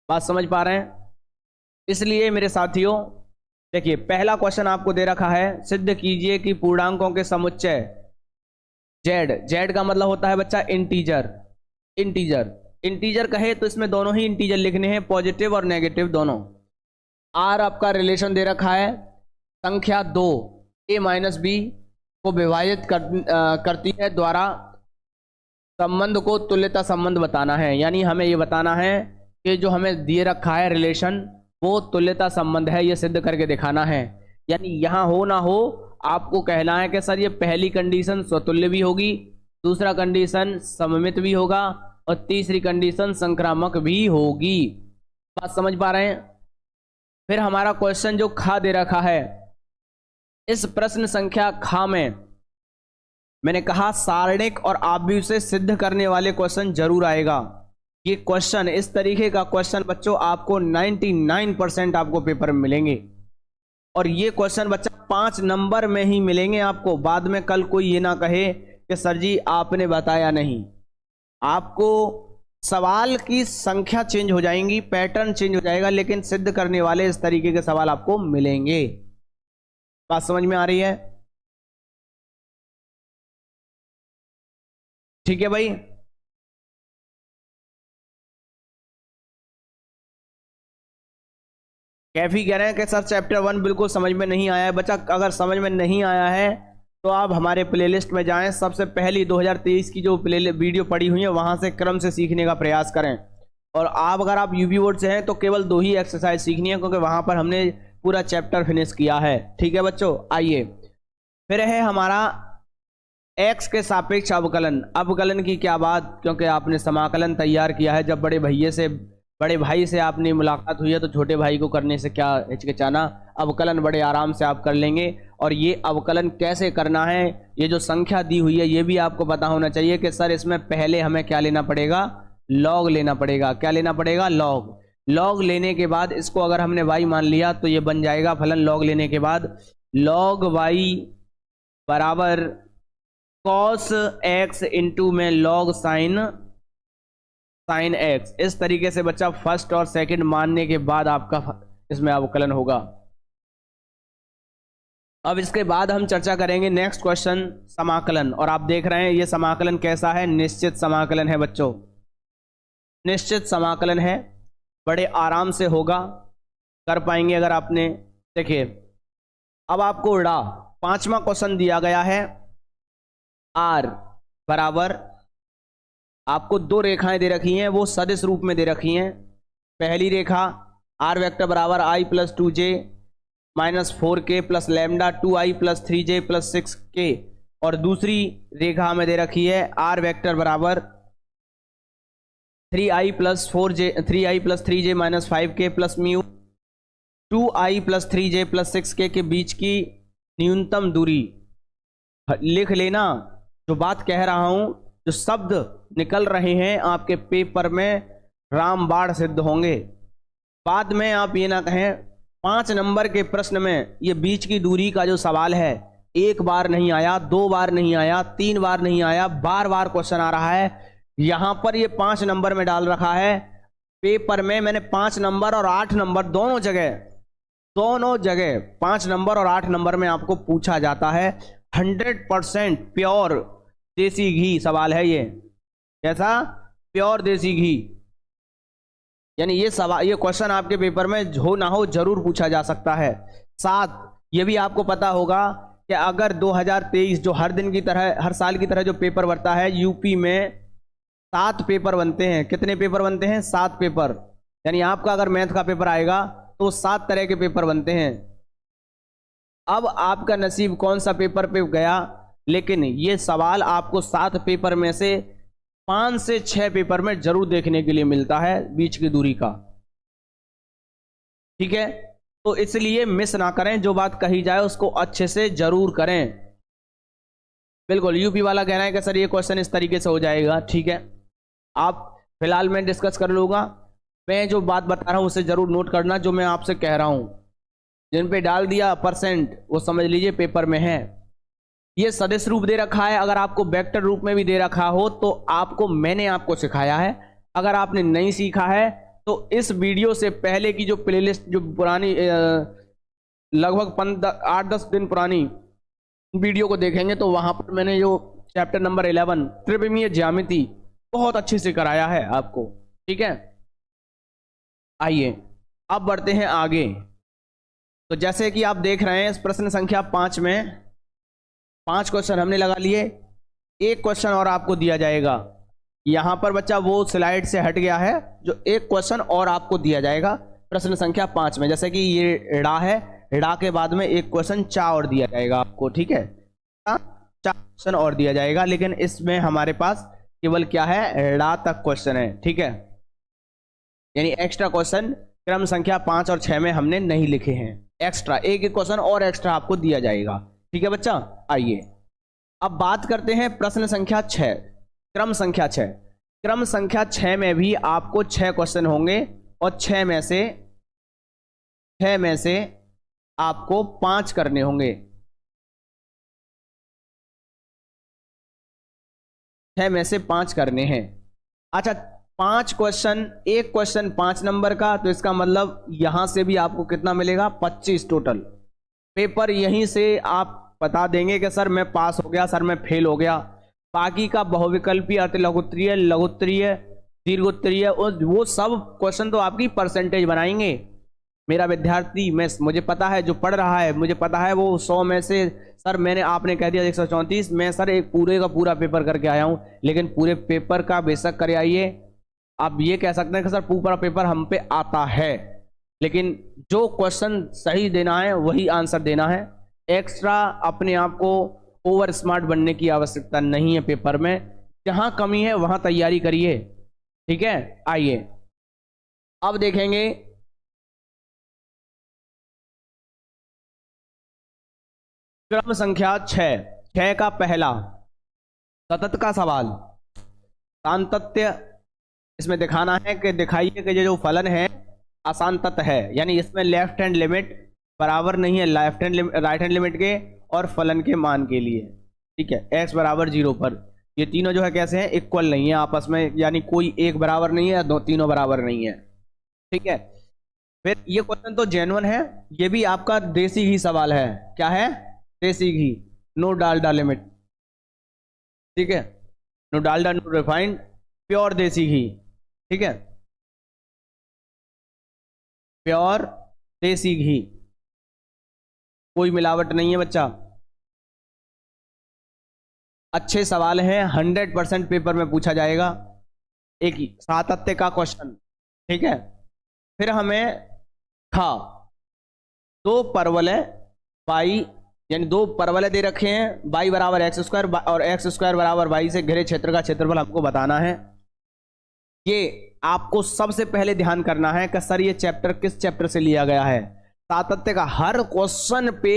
बात समझ पा रहे हैं? इसलिए मेरे साथियों देखिए, पहला क्वेश्चन आपको दे रखा है, सिद्ध कीजिए कि पूर्णांकों के समुच्चय जेड, जेड का मतलब होता है बच्चा इंटीजर, इंटीजर, इंटीजर कहे तो इसमें दोनों ही इंटीजर लिखने हैं, पॉजिटिव और नेगेटिव दोनों। आर आपका रिलेशन दे रखा है, संख्या 2 a माइनस बी को विभाजित करती है द्वारा संबंध को तुल्यता संबंध बताना है, यानी हमें ये बताना है कि जो हमें दिए रखा है रिलेशन वो तुल्यता संबंध है, ये सिद्ध करके दिखाना है। यानी यहाँ हो ना हो आपको कहना है कि सर ये पहली कंडीशन स्वतुल्य भी होगी, दूसरा कंडीशन सममित भी होगा और तीसरी कंडीशन संक्रामक भी होगी। बात समझ पा रहे हैं? फिर हमारा क्वेश्चन जो खा दे रखा है, इस प्रश्न संख्या खा में मैंने कहा सारणिक और आव्यूह से सिद्ध करने वाले क्वेश्चन जरूर आएगा। ये क्वेश्चन, इस तरीके का क्वेश्चन बच्चों आपको 99% आपको पेपर में मिलेंगे, और ये क्वेश्चन बच्चा 5 नंबर में ही मिलेंगे आपको। बाद में कल कोई ये ना कहे कि सर जी आपने बताया नहीं, आपको सवाल की संख्या चेंज हो जाएंगी, पैटर्न चेंज हो जाएगा, लेकिन सिद्ध करने वाले इस तरीके के सवाल आपको मिलेंगे। बात समझ में आ रही है? ठीक है भाई। कैफी कह रहे हैं कि सर चैप्टर 1 बिल्कुल समझ में नहीं आया है। बच्चा अगर समझ में नहीं आया है तो आप हमारे प्लेलिस्ट में जाएं, सबसे पहली 2023 की जो वीडियो पड़ी हुई है वहां से क्रम से सीखने का प्रयास करें। और अगर आप यूपी बोर्ड से हैं तो केवल 2 ही एक्सरसाइज सीखनी है, क्योंकि वहां पर हमने पूरा चैप्टर फिनिश किया है। ठीक है बच्चों, आइए फिर है हमारा x के सापेक्ष अवकलन। अवकलन की क्या बात, क्योंकि आपने समाकलन तैयार किया है, जब बड़े भाई से आपने मुलाकात हुई है तो छोटे भाई को करने से क्या हिचकिचाना, अवकलन बड़े आराम से आप कर लेंगे। और ये अवकलन कैसे करना है, ये जो संख्या दी हुई है ये भी आपको पता होना चाहिए कि सर इसमें पहले हमें क्या लेना पड़ेगा, लॉग लेना पड़ेगा। क्या लेना पड़ेगा? लॉग। लॉग लेने के बाद इसको अगर हमने y मान लिया तो ये बन जाएगा फलन, लॉग लेने के बाद log y बराबर cos x इंटू में log sin x। इस तरीके से बच्चा फर्स्ट और सेकंड मानने के बाद आपका इसमें अवकलन होगा। अब इसके बाद हम चर्चा करेंगे नेक्स्ट क्वेश्चन, समाकलन। और आप देख रहे हैं ये समाकलन कैसा है, निश्चित समाकलन है बच्चों, निश्चित समाकलन है, बड़े आराम से होगा, कर पाएंगे अगर आपने। देखिए अब आपको 5वां क्वेश्चन दिया गया है, r बराबर आपको 2 रेखाएं दे रखी हैं, वो सदिश रूप में दे रखी हैं। पहली रेखा r वेक्टर बराबर i plus 2j minus 4k plus lambda 2i plus 3j plus 6k, और दूसरी रेखा हमें दे रखी है r वेक्टर बराबर 3i plus 3j minus 5k plus mu 2i plus 3j plus 6k के बीच की न्यूनतम दूरी। लिख लेना, जो बात कह रहा हूं, जो शब्द निकल रहे हैं आपके पेपर में रामबाण सिद्ध होंगे। बाद में आप ये ना कहें 5 नंबर के प्रश्न में ये बीच की दूरी का जो सवाल है 1 बार नहीं आया, 2 बार नहीं आया, 3 बार नहीं आया, बार बार क्वेश्चन आ रहा है। यहां पर ये 5 नंबर में डाल रखा है पेपर में, मैंने 5 नंबर और 8 नंबर दोनों जगह 5 नंबर और 8 नंबर में आपको पूछा जाता है। 100% प्योर देसी घी सवाल है ये। कैसा? प्योर देसी घी। यानी ये सवाल, ये क्वेश्चन आपके पेपर में हो ना हो जरूर पूछा जा सकता है। साथ ये भी आपको पता होगा कि अगर 2023 जो हर साल की तरह जो पेपर बनता है, यूपी में 7 पेपर बनते हैं। कितने पेपर बनते हैं? 7 पेपर। यानी आपका अगर मैथ का पेपर आएगा तो 7 तरह के पेपर बनते हैं। अब आपका नसीब कौन सा पेपर पे गया, लेकिन ये सवाल आपको 7 पेपर में से 5 से 6 पेपर में जरूर देखने के लिए मिलता है, बीच की दूरी का। ठीक है, तो इसलिए मिस ना करें, जो बात कही जाए उसको अच्छे से जरूर करें। बिल्कुल, यूपी वाला कह रहा है कि सर ये क्वेश्चन इस तरीके से हो जाएगा। ठीक है, आप फिलहाल मैं डिस्कस कर लूंगा, मैं जो बात बता रहा हूं उसे जरूर नोट करना, जो मैं आपसे कह रहा हूं। जिन पे डाल दिया परसेंट वो समझ लीजिए पेपर में है। ये सदिश रूप दे रखा है, अगर आपको वेक्टर रूप में भी दे रखा हो तो आपको मैंने आपको सिखाया है। अगर आपने नहीं सीखा है तो इस वीडियो से पहले की जो प्लेलिस्ट, जो पुरानी लगभग 8-10 दिन पुरानी वीडियो को देखेंगे तो वहां पर मैंने जो चैप्टर नंबर 11 त्रिविमीय ज्यामिति बहुत अच्छे से कराया है आपको। ठीक है, आइए अब बढ़ते हैं आगे। तो जैसे कि आप देख रहे हैं इस प्रश्न संख्या 5 में 5 क्वेश्चन हमने लगा लिए, एक क्वेश्चन और आपको दिया जाएगा। यहां पर बच्चा वो स्लाइड से हट गया है, जो एक क्वेश्चन और आपको दिया जाएगा प्रश्न संख्या 5 में। जैसे कि ये ड़ा है, ड़ा के बाद में एक क्वेश्चन चा और दिया जाएगा आपको। ठीक है, चा क्वेश्चन और दिया जाएगा, लेकिन इसमें हमारे पास केवल क्या है, ड़ा तक क्वेश्चन है। ठीक है, यानी एक्स्ट्रा क्वेश्चन क्रम संख्या 5 और 6 में हमने नहीं लिखे हैं। एक्स्ट्रा एक क्वेश्चन और एक्स्ट्रा आपको दिया जाएगा। ठीक है बच्चा, आइए अब बात करते हैं प्रश्न संख्या 6, क्रम संख्या 6। क्रम संख्या 6 में भी आपको 6 क्वेश्चन होंगे और 6 में से आपको 5 करने होंगे। 6 में से 5 करने हैं। अच्छा, 5 क्वेश्चन, एक क्वेश्चन 5 नंबर का, तो इसका मतलब यहां से भी आपको कितना मिलेगा, 25 टोटल। पेपर यहीं से आप बता देंगे कि सर मैं पास हो गया, सर मैं फेल हो गया। बाकी का बहुविकल्पीय, अतिलघुत्तरीय, लघुत्तरीय, दीर्घोत्तरीय, वो सब क्वेश्चन तो आपकी परसेंटेज बनाएंगे। मेरा विद्यार्थी, मुझे पता है, जो पढ़ रहा है मुझे पता है, वो 100 में से सर आपने कह दिया 134, मैं सर एक पूरे का पूरा पेपर करके आया हूं। लेकिन पूरे पेपर का बेशक करे आइए, आप ये कह सकते हैं कि सर पूरा पेपर हम पे आता है, लेकिन जो क्वेश्चन सही देना है वही आंसर देना है। एक्स्ट्रा अपने आप को ओवर स्मार्ट बनने की आवश्यकता नहीं है पेपर में। जहां कमी है वहां तैयारी करिए। ठीक है, आइए अब देखेंगे क्रम संख्या 6 का पहला सतत का सवाल। सातत्य इसमें दिखाना है कि दिखाइए कि ये जो फलन है असांतत है, यानी इसमें लेफ्ट हैंड लिमिट बराबर नहीं है राइट हैंड लिमिट के और फलन के मान के लिए। ठीक है, x बराबर 0 पर ये तीनों जो है कैसे हैं, इक्वल नहीं है आपस में, यानी कोई एक बराबर नहीं है, तीनों बराबर नहीं है। ठीक है, फिर ये क्वेश्चन तो जेन्युइन है, ये भी आपका देसी घी सवाल है। क्या है, देसी घी, नो डालडा लिमिट। ठीक है, no Dalda, no refined, pure desi ghee. ठीक है, प्योर देसी घी, कोई मिलावट नहीं है बच्चा। अच्छे सवाल हैं, 100% पेपर में पूछा जाएगा। एक ही सातत्य का क्वेश्चन। ठीक है, फिर हमें खा 2 परवल है y, यानी 2 परवल दे रखे हैं, y बराबर एक्स स्क्वायर और एक्स स्क्वायर बराबर y से घिरे क्षेत्र का क्षेत्रफल हमको बताना है। ये आपको सबसे पहले ध्यान करना है कि सर ये चैप्टर किस चैप्टर से लिया गया है। सातत्य का हर क्वेश्चन पे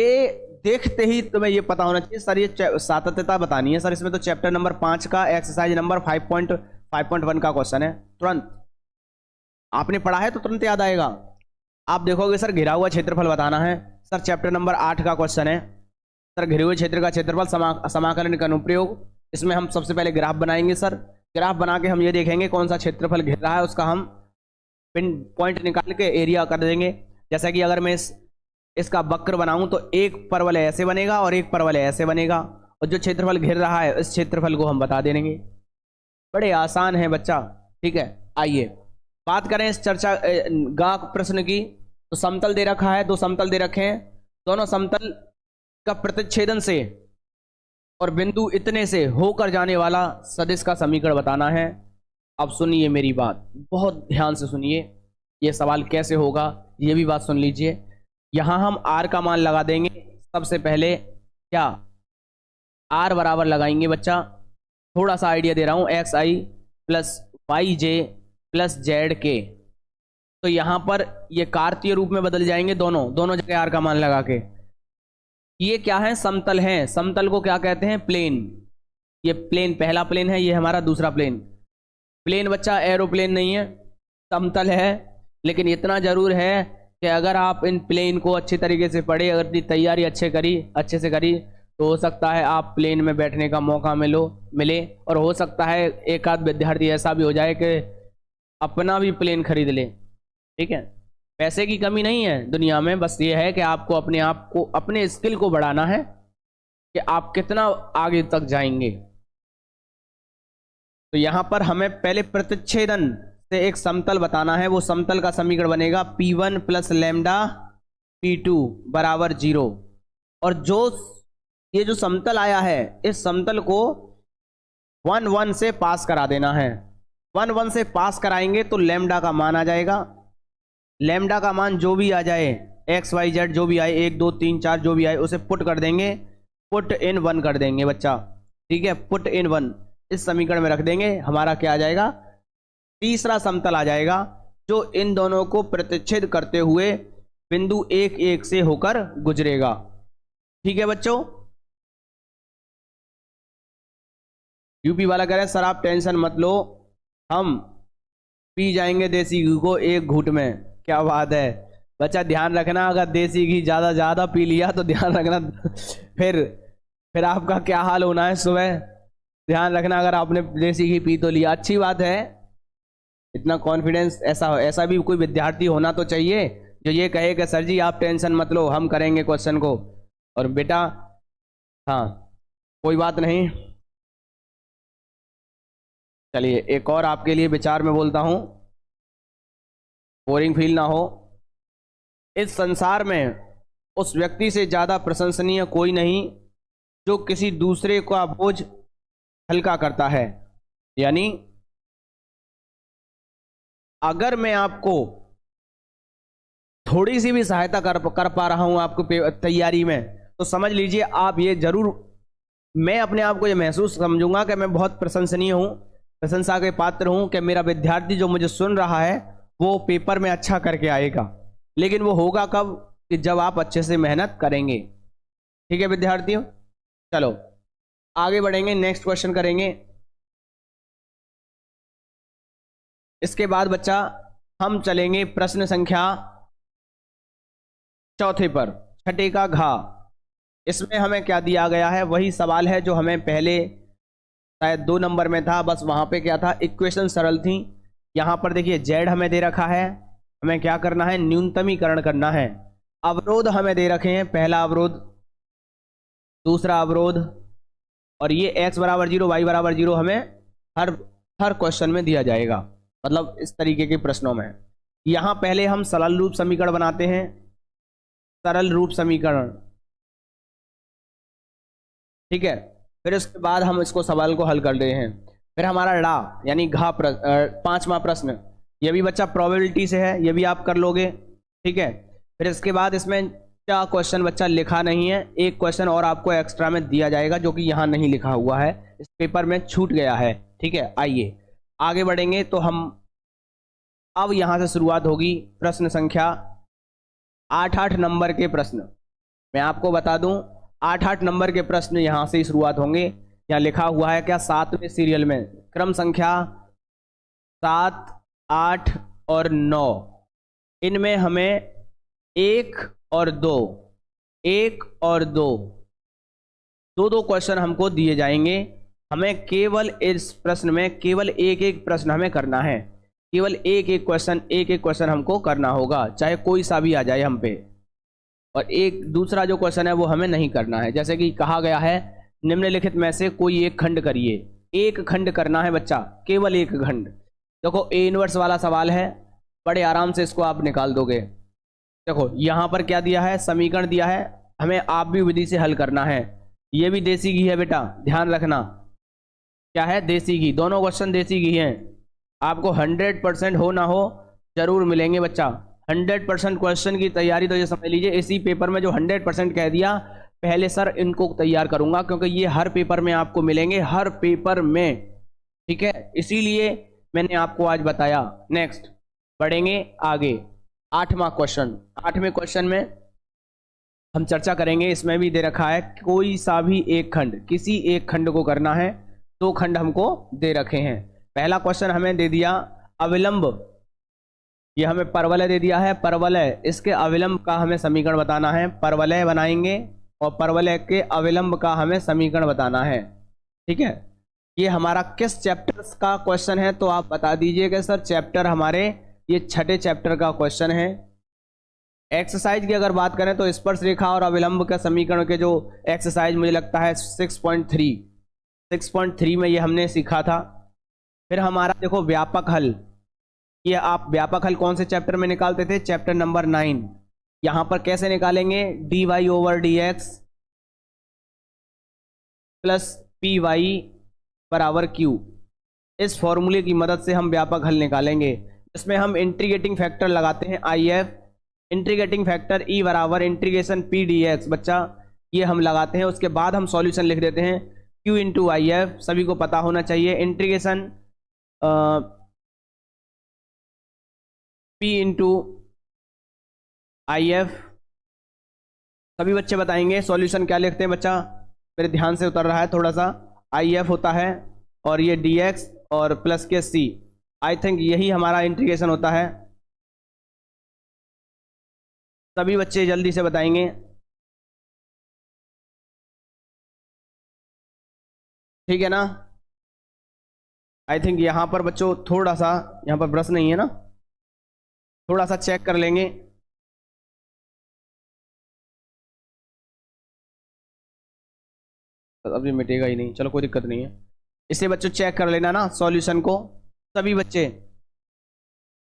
देखते ही तुम्हें ये पता होना चाहिए सर ये सातत्यता बतानी है। सर इसमें तो चैप्टर नंबर 5 का एक्सरसाइज नंबर 5.1 का क्वेश्चन है। तुरंत आपने पढ़ा है तो तुरंत याद आएगा। आप देखोगे सर घिरा हुआ क्षेत्रफल बताना है, सर चैप्टर नंबर 8 का क्वेश्चन है। सर घिरे हुए क्षेत्र का क्षेत्रफल समाकलन का अनुप्रयोग। इसमें हम सबसे पहले ग्राफ बनाएंगे। सर ग्राफ बना के हम ये देखेंगे कौन सा क्षेत्रफल घिर रहा है, उसका हम पिन पॉइंट निकाल के एरिया कर देंगे। जैसा कि अगर मैं इसका वक्र बनाऊं तो एक परवल ऐसे बनेगा और एक परवल ऐसे बनेगा, और जो क्षेत्रफल घिर रहा है इस क्षेत्रफल को हम बता देंगे। बड़े आसान है बच्चा। ठीक है, आइए बात करें इस चर्चा गा प्रश्न की। तो समतल दे रखा है, 2 समतल दे रखे हैं, दोनों समतल का प्रतिच्छेदन से और बिंदु इतने से होकर जाने वाला सदिश का समीकरण बताना है। अब सुनिए मेरी बात, बहुत ध्यान से सुनिए, ये सवाल कैसे होगा ये भी बात सुन लीजिए। यहां हम r का मान लगा देंगे। सबसे पहले क्या आर बराबर लगाएंगे बच्चा, थोड़ा सा आइडिया दे रहा हूँ, एक्स आई प्लस वाई जे प्लस जेड के। तो यहाँ पर ये कार्तीय रूप में बदल जाएंगे, दोनों जगह आर का मान लगा के। ये क्या है, समतल है। समतल को क्या कहते हैं, प्लेन। ये प्लेन पहला प्लेन है, ये हमारा दूसरा प्लेन। प्लेन बच्चा एरोप्लेन नहीं है, समतल है। लेकिन इतना जरूर है कि अगर आप इन प्लेन को अच्छी तरीके से पढ़े, अगर अपनी तैयारी अच्छे से करी, तो हो सकता है आप प्लेन में बैठने का मौका मिले। और हो सकता है एक आध विद्यार्थी ऐसा भी हो जाए कि अपना भी प्लेन खरीद ले। ठीक है, पैसे की कमी नहीं है दुनिया में, बस ये है कि आपको अपने आप को, अपने स्किल को बढ़ाना है कि आप कितना आगे तक जाएंगे। तो यहां पर हमें पहले प्रतिच्छेदन से एक समतल बताना है। वो समतल का समीकरण बनेगा P1 प्लस लैम्डा P2 बराबर 0। और ये जो समतल आया है, इस समतल को 1 1 से पास करा देना है। 1 1 से पास कराएंगे तो लैम्डा का मान आ जाएगा। लैम्डा का मान जो भी आ जाए, एक्स वाई जेड जो भी आए, 1 2 3 4 जो भी आए, उसे पुट कर देंगे, पुट इन 1 कर देंगे बच्चा। ठीक है, पुट इन 1 इस समीकरण में रख देंगे। हमारा क्या आ जाएगा, तीसरा समतल आ जाएगा, जो इन दोनों को प्रतिच्छेद करते हुए बिंदु 1 1 से होकर गुजरेगा। ठीक है बच्चों, यूपी वाला कह रहा है सर आप टेंशन मत लो, हम पी जाएंगे देसी घी को एक घूंट में। क्या बात है बच्चा, ध्यान रखना, अगर देसी घी ज़्यादा पी लिया तो ध्यान रखना फिर आपका क्या हाल होना है सुबह। ध्यान रखना, अगर आपने देसी घी पी तो लिया, अच्छी बात है, इतना कॉन्फिडेंस, ऐसा भी कोई विद्यार्थी होना तो चाहिए जो ये कहे कि सर जी आप टेंशन मत लो, हम करेंगे क्वेश्चन को। और बेटा हाँ कोई बात नहीं, चलिए एक और आपके लिए विचार में बोलता हूं, बोरिंग फील ना हो। इस संसार में उस व्यक्ति से ज्यादा प्रशंसनीय कोई नहीं जो किसी दूसरे का बोझ हल्का करता है। यानी अगर मैं आपको थोड़ी सी भी सहायता कर पा रहा हूं आपको तैयारी में, तो समझ लीजिए आप ये जरूर, मैं अपने आप को ये महसूस समझूंगा कि मैं बहुत प्रशंसनीय हूं, प्रशंसा के पात्र हूं, कि मेरा विद्यार्थी जो मुझे सुन रहा है वो पेपर में अच्छा करके आएगा। लेकिन वो होगा कब, कि जब आप अच्छे से मेहनत करेंगे। ठीक है विद्यार्थियों, चलो आगे बढ़ेंगे, नेक्स्ट क्वेश्चन करेंगे। इसके बाद बच्चा हम चलेंगे प्रश्न संख्या 4 पर, छठे का घा। इसमें हमें क्या दिया गया है, वही सवाल है जो हमें पहले शायद 2 नंबर में था, बस वहां पे क्या था, इक्वेशन सरल थी। यहां पर देखिए जेड हमें दे रखा है, हमें क्या करना है, न्यूनतमीकरण करना है। अवरोध हमें दे रखे हैं, पहला अवरोध, दूसरा अवरोध, और ये x बराबर 0 y बराबर 0 हमें हर क्वेश्चन में दिया जाएगा, मतलब इस तरीके के प्रश्नों में। यहां पहले हम सरल रूप समीकरण बनाते हैं, सरल रूप समीकरण। ठीक है, फिर उसके बाद हम इसको सवाल को हल कर रहे हैं। फिर हमारा ला यानी घा 5वां प्रश्न, ये भी बच्चा प्रोबेबिलिटी से है, ये भी आप कर लोगे। ठीक है, फिर इसके बाद इसमें क्या क्वेश्चन बच्चा लिखा नहीं है, एक क्वेश्चन और आपको एक्स्ट्रा में दिया जाएगा जो कि यहाँ नहीं लिखा हुआ है, इस पेपर में छूट गया है। ठीक है, आइए आगे बढ़ेंगे। तो हम अब यहाँ से शुरुआत होगी प्रश्न संख्या 8 नंबर के प्रश्न। मैं आपको बता दूं 8 नंबर के प्रश्न यहाँ से ही शुरुआत होंगे। यहाँ लिखा हुआ है क्या, 7वें सीरियल में क्रम संख्या 7 8 और 9, इनमें हमें 1 और 2 क्वेश्चन हमको दिए जाएंगे। हमें केवल इस प्रश्न में केवल एक प्रश्न हमें करना है, केवल एक क्वेश्चन हमको करना होगा, चाहे कोई सा भी आ जाए हम पे। और एक दूसरा जो क्वेश्चन है वो हमें नहीं करना है। जैसे कि कहा गया है निम्नलिखित में से कोई एक खंड करिए, एक खंड करना है बच्चा, केवल एक खंड। देखो ए इनवर्स वाला सवाल है, बड़े आराम से इसको आप निकाल दोगे। देखो यहाँ पर क्या दिया है, समीकरण दिया है, हमें आप भी विधि से हल करना है। ये भी देसी घी है बेटा, ध्यान रखना, क्या है, देसी घी। दोनों क्वेश्चन देसी घी हैं, आपको 100% हो ना हो जरूर मिलेंगे बच्चा। 100% क्वेश्चन की तैयारी तो ये समझ लीजिए, इसी पेपर में जो 100% कह दिया पहले सर इनको तैयार करूंगा, क्योंकि ये हर पेपर में आपको मिलेंगे, हर पेपर में, ठीक है, इसीलिए मैंने आपको आज बताया। नेक्स्ट बढ़ेंगे आगे। 8वां क्वेश्चन। 8वें क्वेश्चन में हम चर्चा करेंगे, इसमें भी दे रखा है कोई सा भी एक खंड, किसी एक खंड को करना है। 2 खंड हमको दे रखे हैं। पहला क्वेश्चन हमें दे दिया अविलंब, ये हमें परवलय दे दिया है, परवलय, इसके अविलंब का हमें समीकरण बताना है। परवलय बनाएंगे और परवलय के अविलंब का हमें समीकरण बताना है, ठीक है। ये हमारा किस चैप्टर का क्वेश्चन है, तो आप बता दीजिएगा सर। चैप्टर हमारे ये 6ठे चैप्टर का क्वेश्चन है। एक्सरसाइज की अगर बात करें तो स्पर्श रेखा और अविलंब का समीकरण के जो एक्सरसाइज मुझे लगता है 6.3 में ये हमने सीखा था। फिर हमारा देखो व्यापक हल, ये आप व्यापक हल कौन से चैप्टर में निकालते थे, चैप्टर नंबर 9। यहां पर कैसे निकालेंगे, dy/dx प्लस py बराबर q, इस फॉर्मूले की मदद से हम व्यापक हल निकालेंगे। इसमें हम इंटीग्रेटिंग फैक्टर लगाते हैं if, इंटीग्रेटिंग फैक्टर e बराबर इंटीग्रेशन p dx, बच्चा ये हम लगाते हैं। उसके बाद हम सॉल्यूशन लिख देते हैं q इंटू if, सभी को पता होना चाहिए। इंटीग्रेशन p इंटू if, सभी बच्चे बताएंगे सॉल्यूशन क्या लिखते हैं। बच्चा मेरे ध्यान से उतर रहा है थोड़ा सा। if होता है और ये dx और प्लस के c, आई थिंक यही हमारा इंटीग्रेशन होता है। सभी बच्चे जल्दी से बताएंगे, ठीक है ना। आई थिंक यहां पर बच्चों थोड़ा सा, यहां पर ब्रश नहीं है ना, थोड़ा सा चेक कर लेंगे। अभी मिटेगा ही नहीं, चलो कोई दिक्कत नहीं है। इसे बच्चों चेक कर लेना ना सॉल्यूशन को, सभी बच्चे।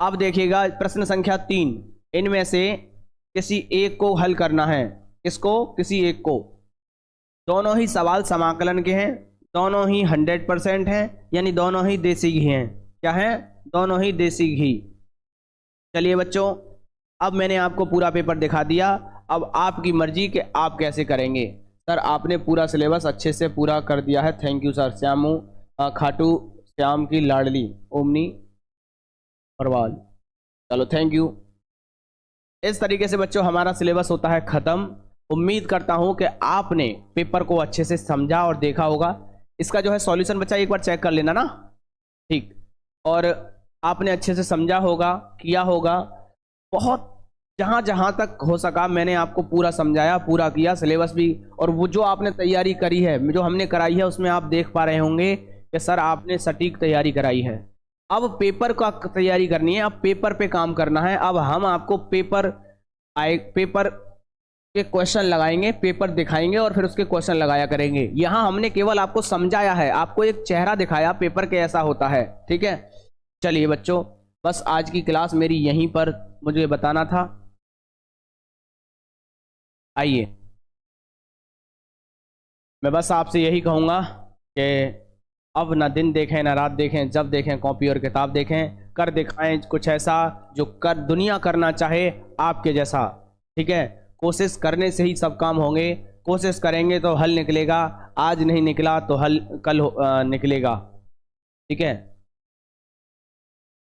अब देखिएगा प्रश्न संख्या 3, इनमें से किसी एक को हल करना है। किसको, किसी एक को। दोनों ही सवाल समाकलन के हैं, दोनों ही 100% हैं, यानी दोनों ही देसी घी हैं। क्या है, दोनों ही देसी घी। चलिए बच्चों, अब मैंने आपको पूरा पेपर दिखा दिया, अब आपकी मर्जी कि आप कैसे करेंगे। सर आपने पूरा सिलेबस अच्छे से पूरा कर दिया है, thank you sir. Shyamu Khatu Shyam की लाडली ओमनी परवाल, चलो थैंक यू। इस तरीके से बच्चों हमारा सिलेबस होता है ख़त्म। उम्मीद करता हूं कि आपने पेपर को अच्छे से समझा और देखा होगा। इसका जो है सॉल्यूशन बच्चा एक बार चेक कर लेना ना, ठीक। और आपने अच्छे से समझा होगा, किया होगा। बहुत जहां जहां तक हो सका मैंने आपको पूरा समझाया, पूरा किया सिलेबस भी। और वो जो आपने तैयारी करी है, जो हमने कराई है, उसमें आप देख पा रहे होंगे कि सर आपने सटीक तैयारी कराई है। अब पेपर का तैयारी करनी है, अब पेपर पे काम करना है। अब हम आपको पेपर के क्वेश्चन लगाएंगे, पेपर दिखाएंगे और फिर उसके क्वेश्चन लगाया करेंगे। यहां हमने केवल आपको समझाया है, आपको एक चेहरा दिखाया पेपर के ऐसा होता है, ठीक है। चलिए बच्चों, बस आज की क्लास मेरी यहीं पर मुझे बताना था। आइए, मैं बस आपसे यही कहूँगा कि अब ना दिन देखें ना रात देखें, जब देखें कॉपी और किताब देखें, कर दिखाएं कुछ ऐसा जो कर दुनिया करना चाहे आपके जैसा, ठीक है। कोशिश करने से ही सब काम होंगे, कोशिश करेंगे तो हल निकलेगा। आज नहीं निकला तो हल कल निकलेगा, ठीक है।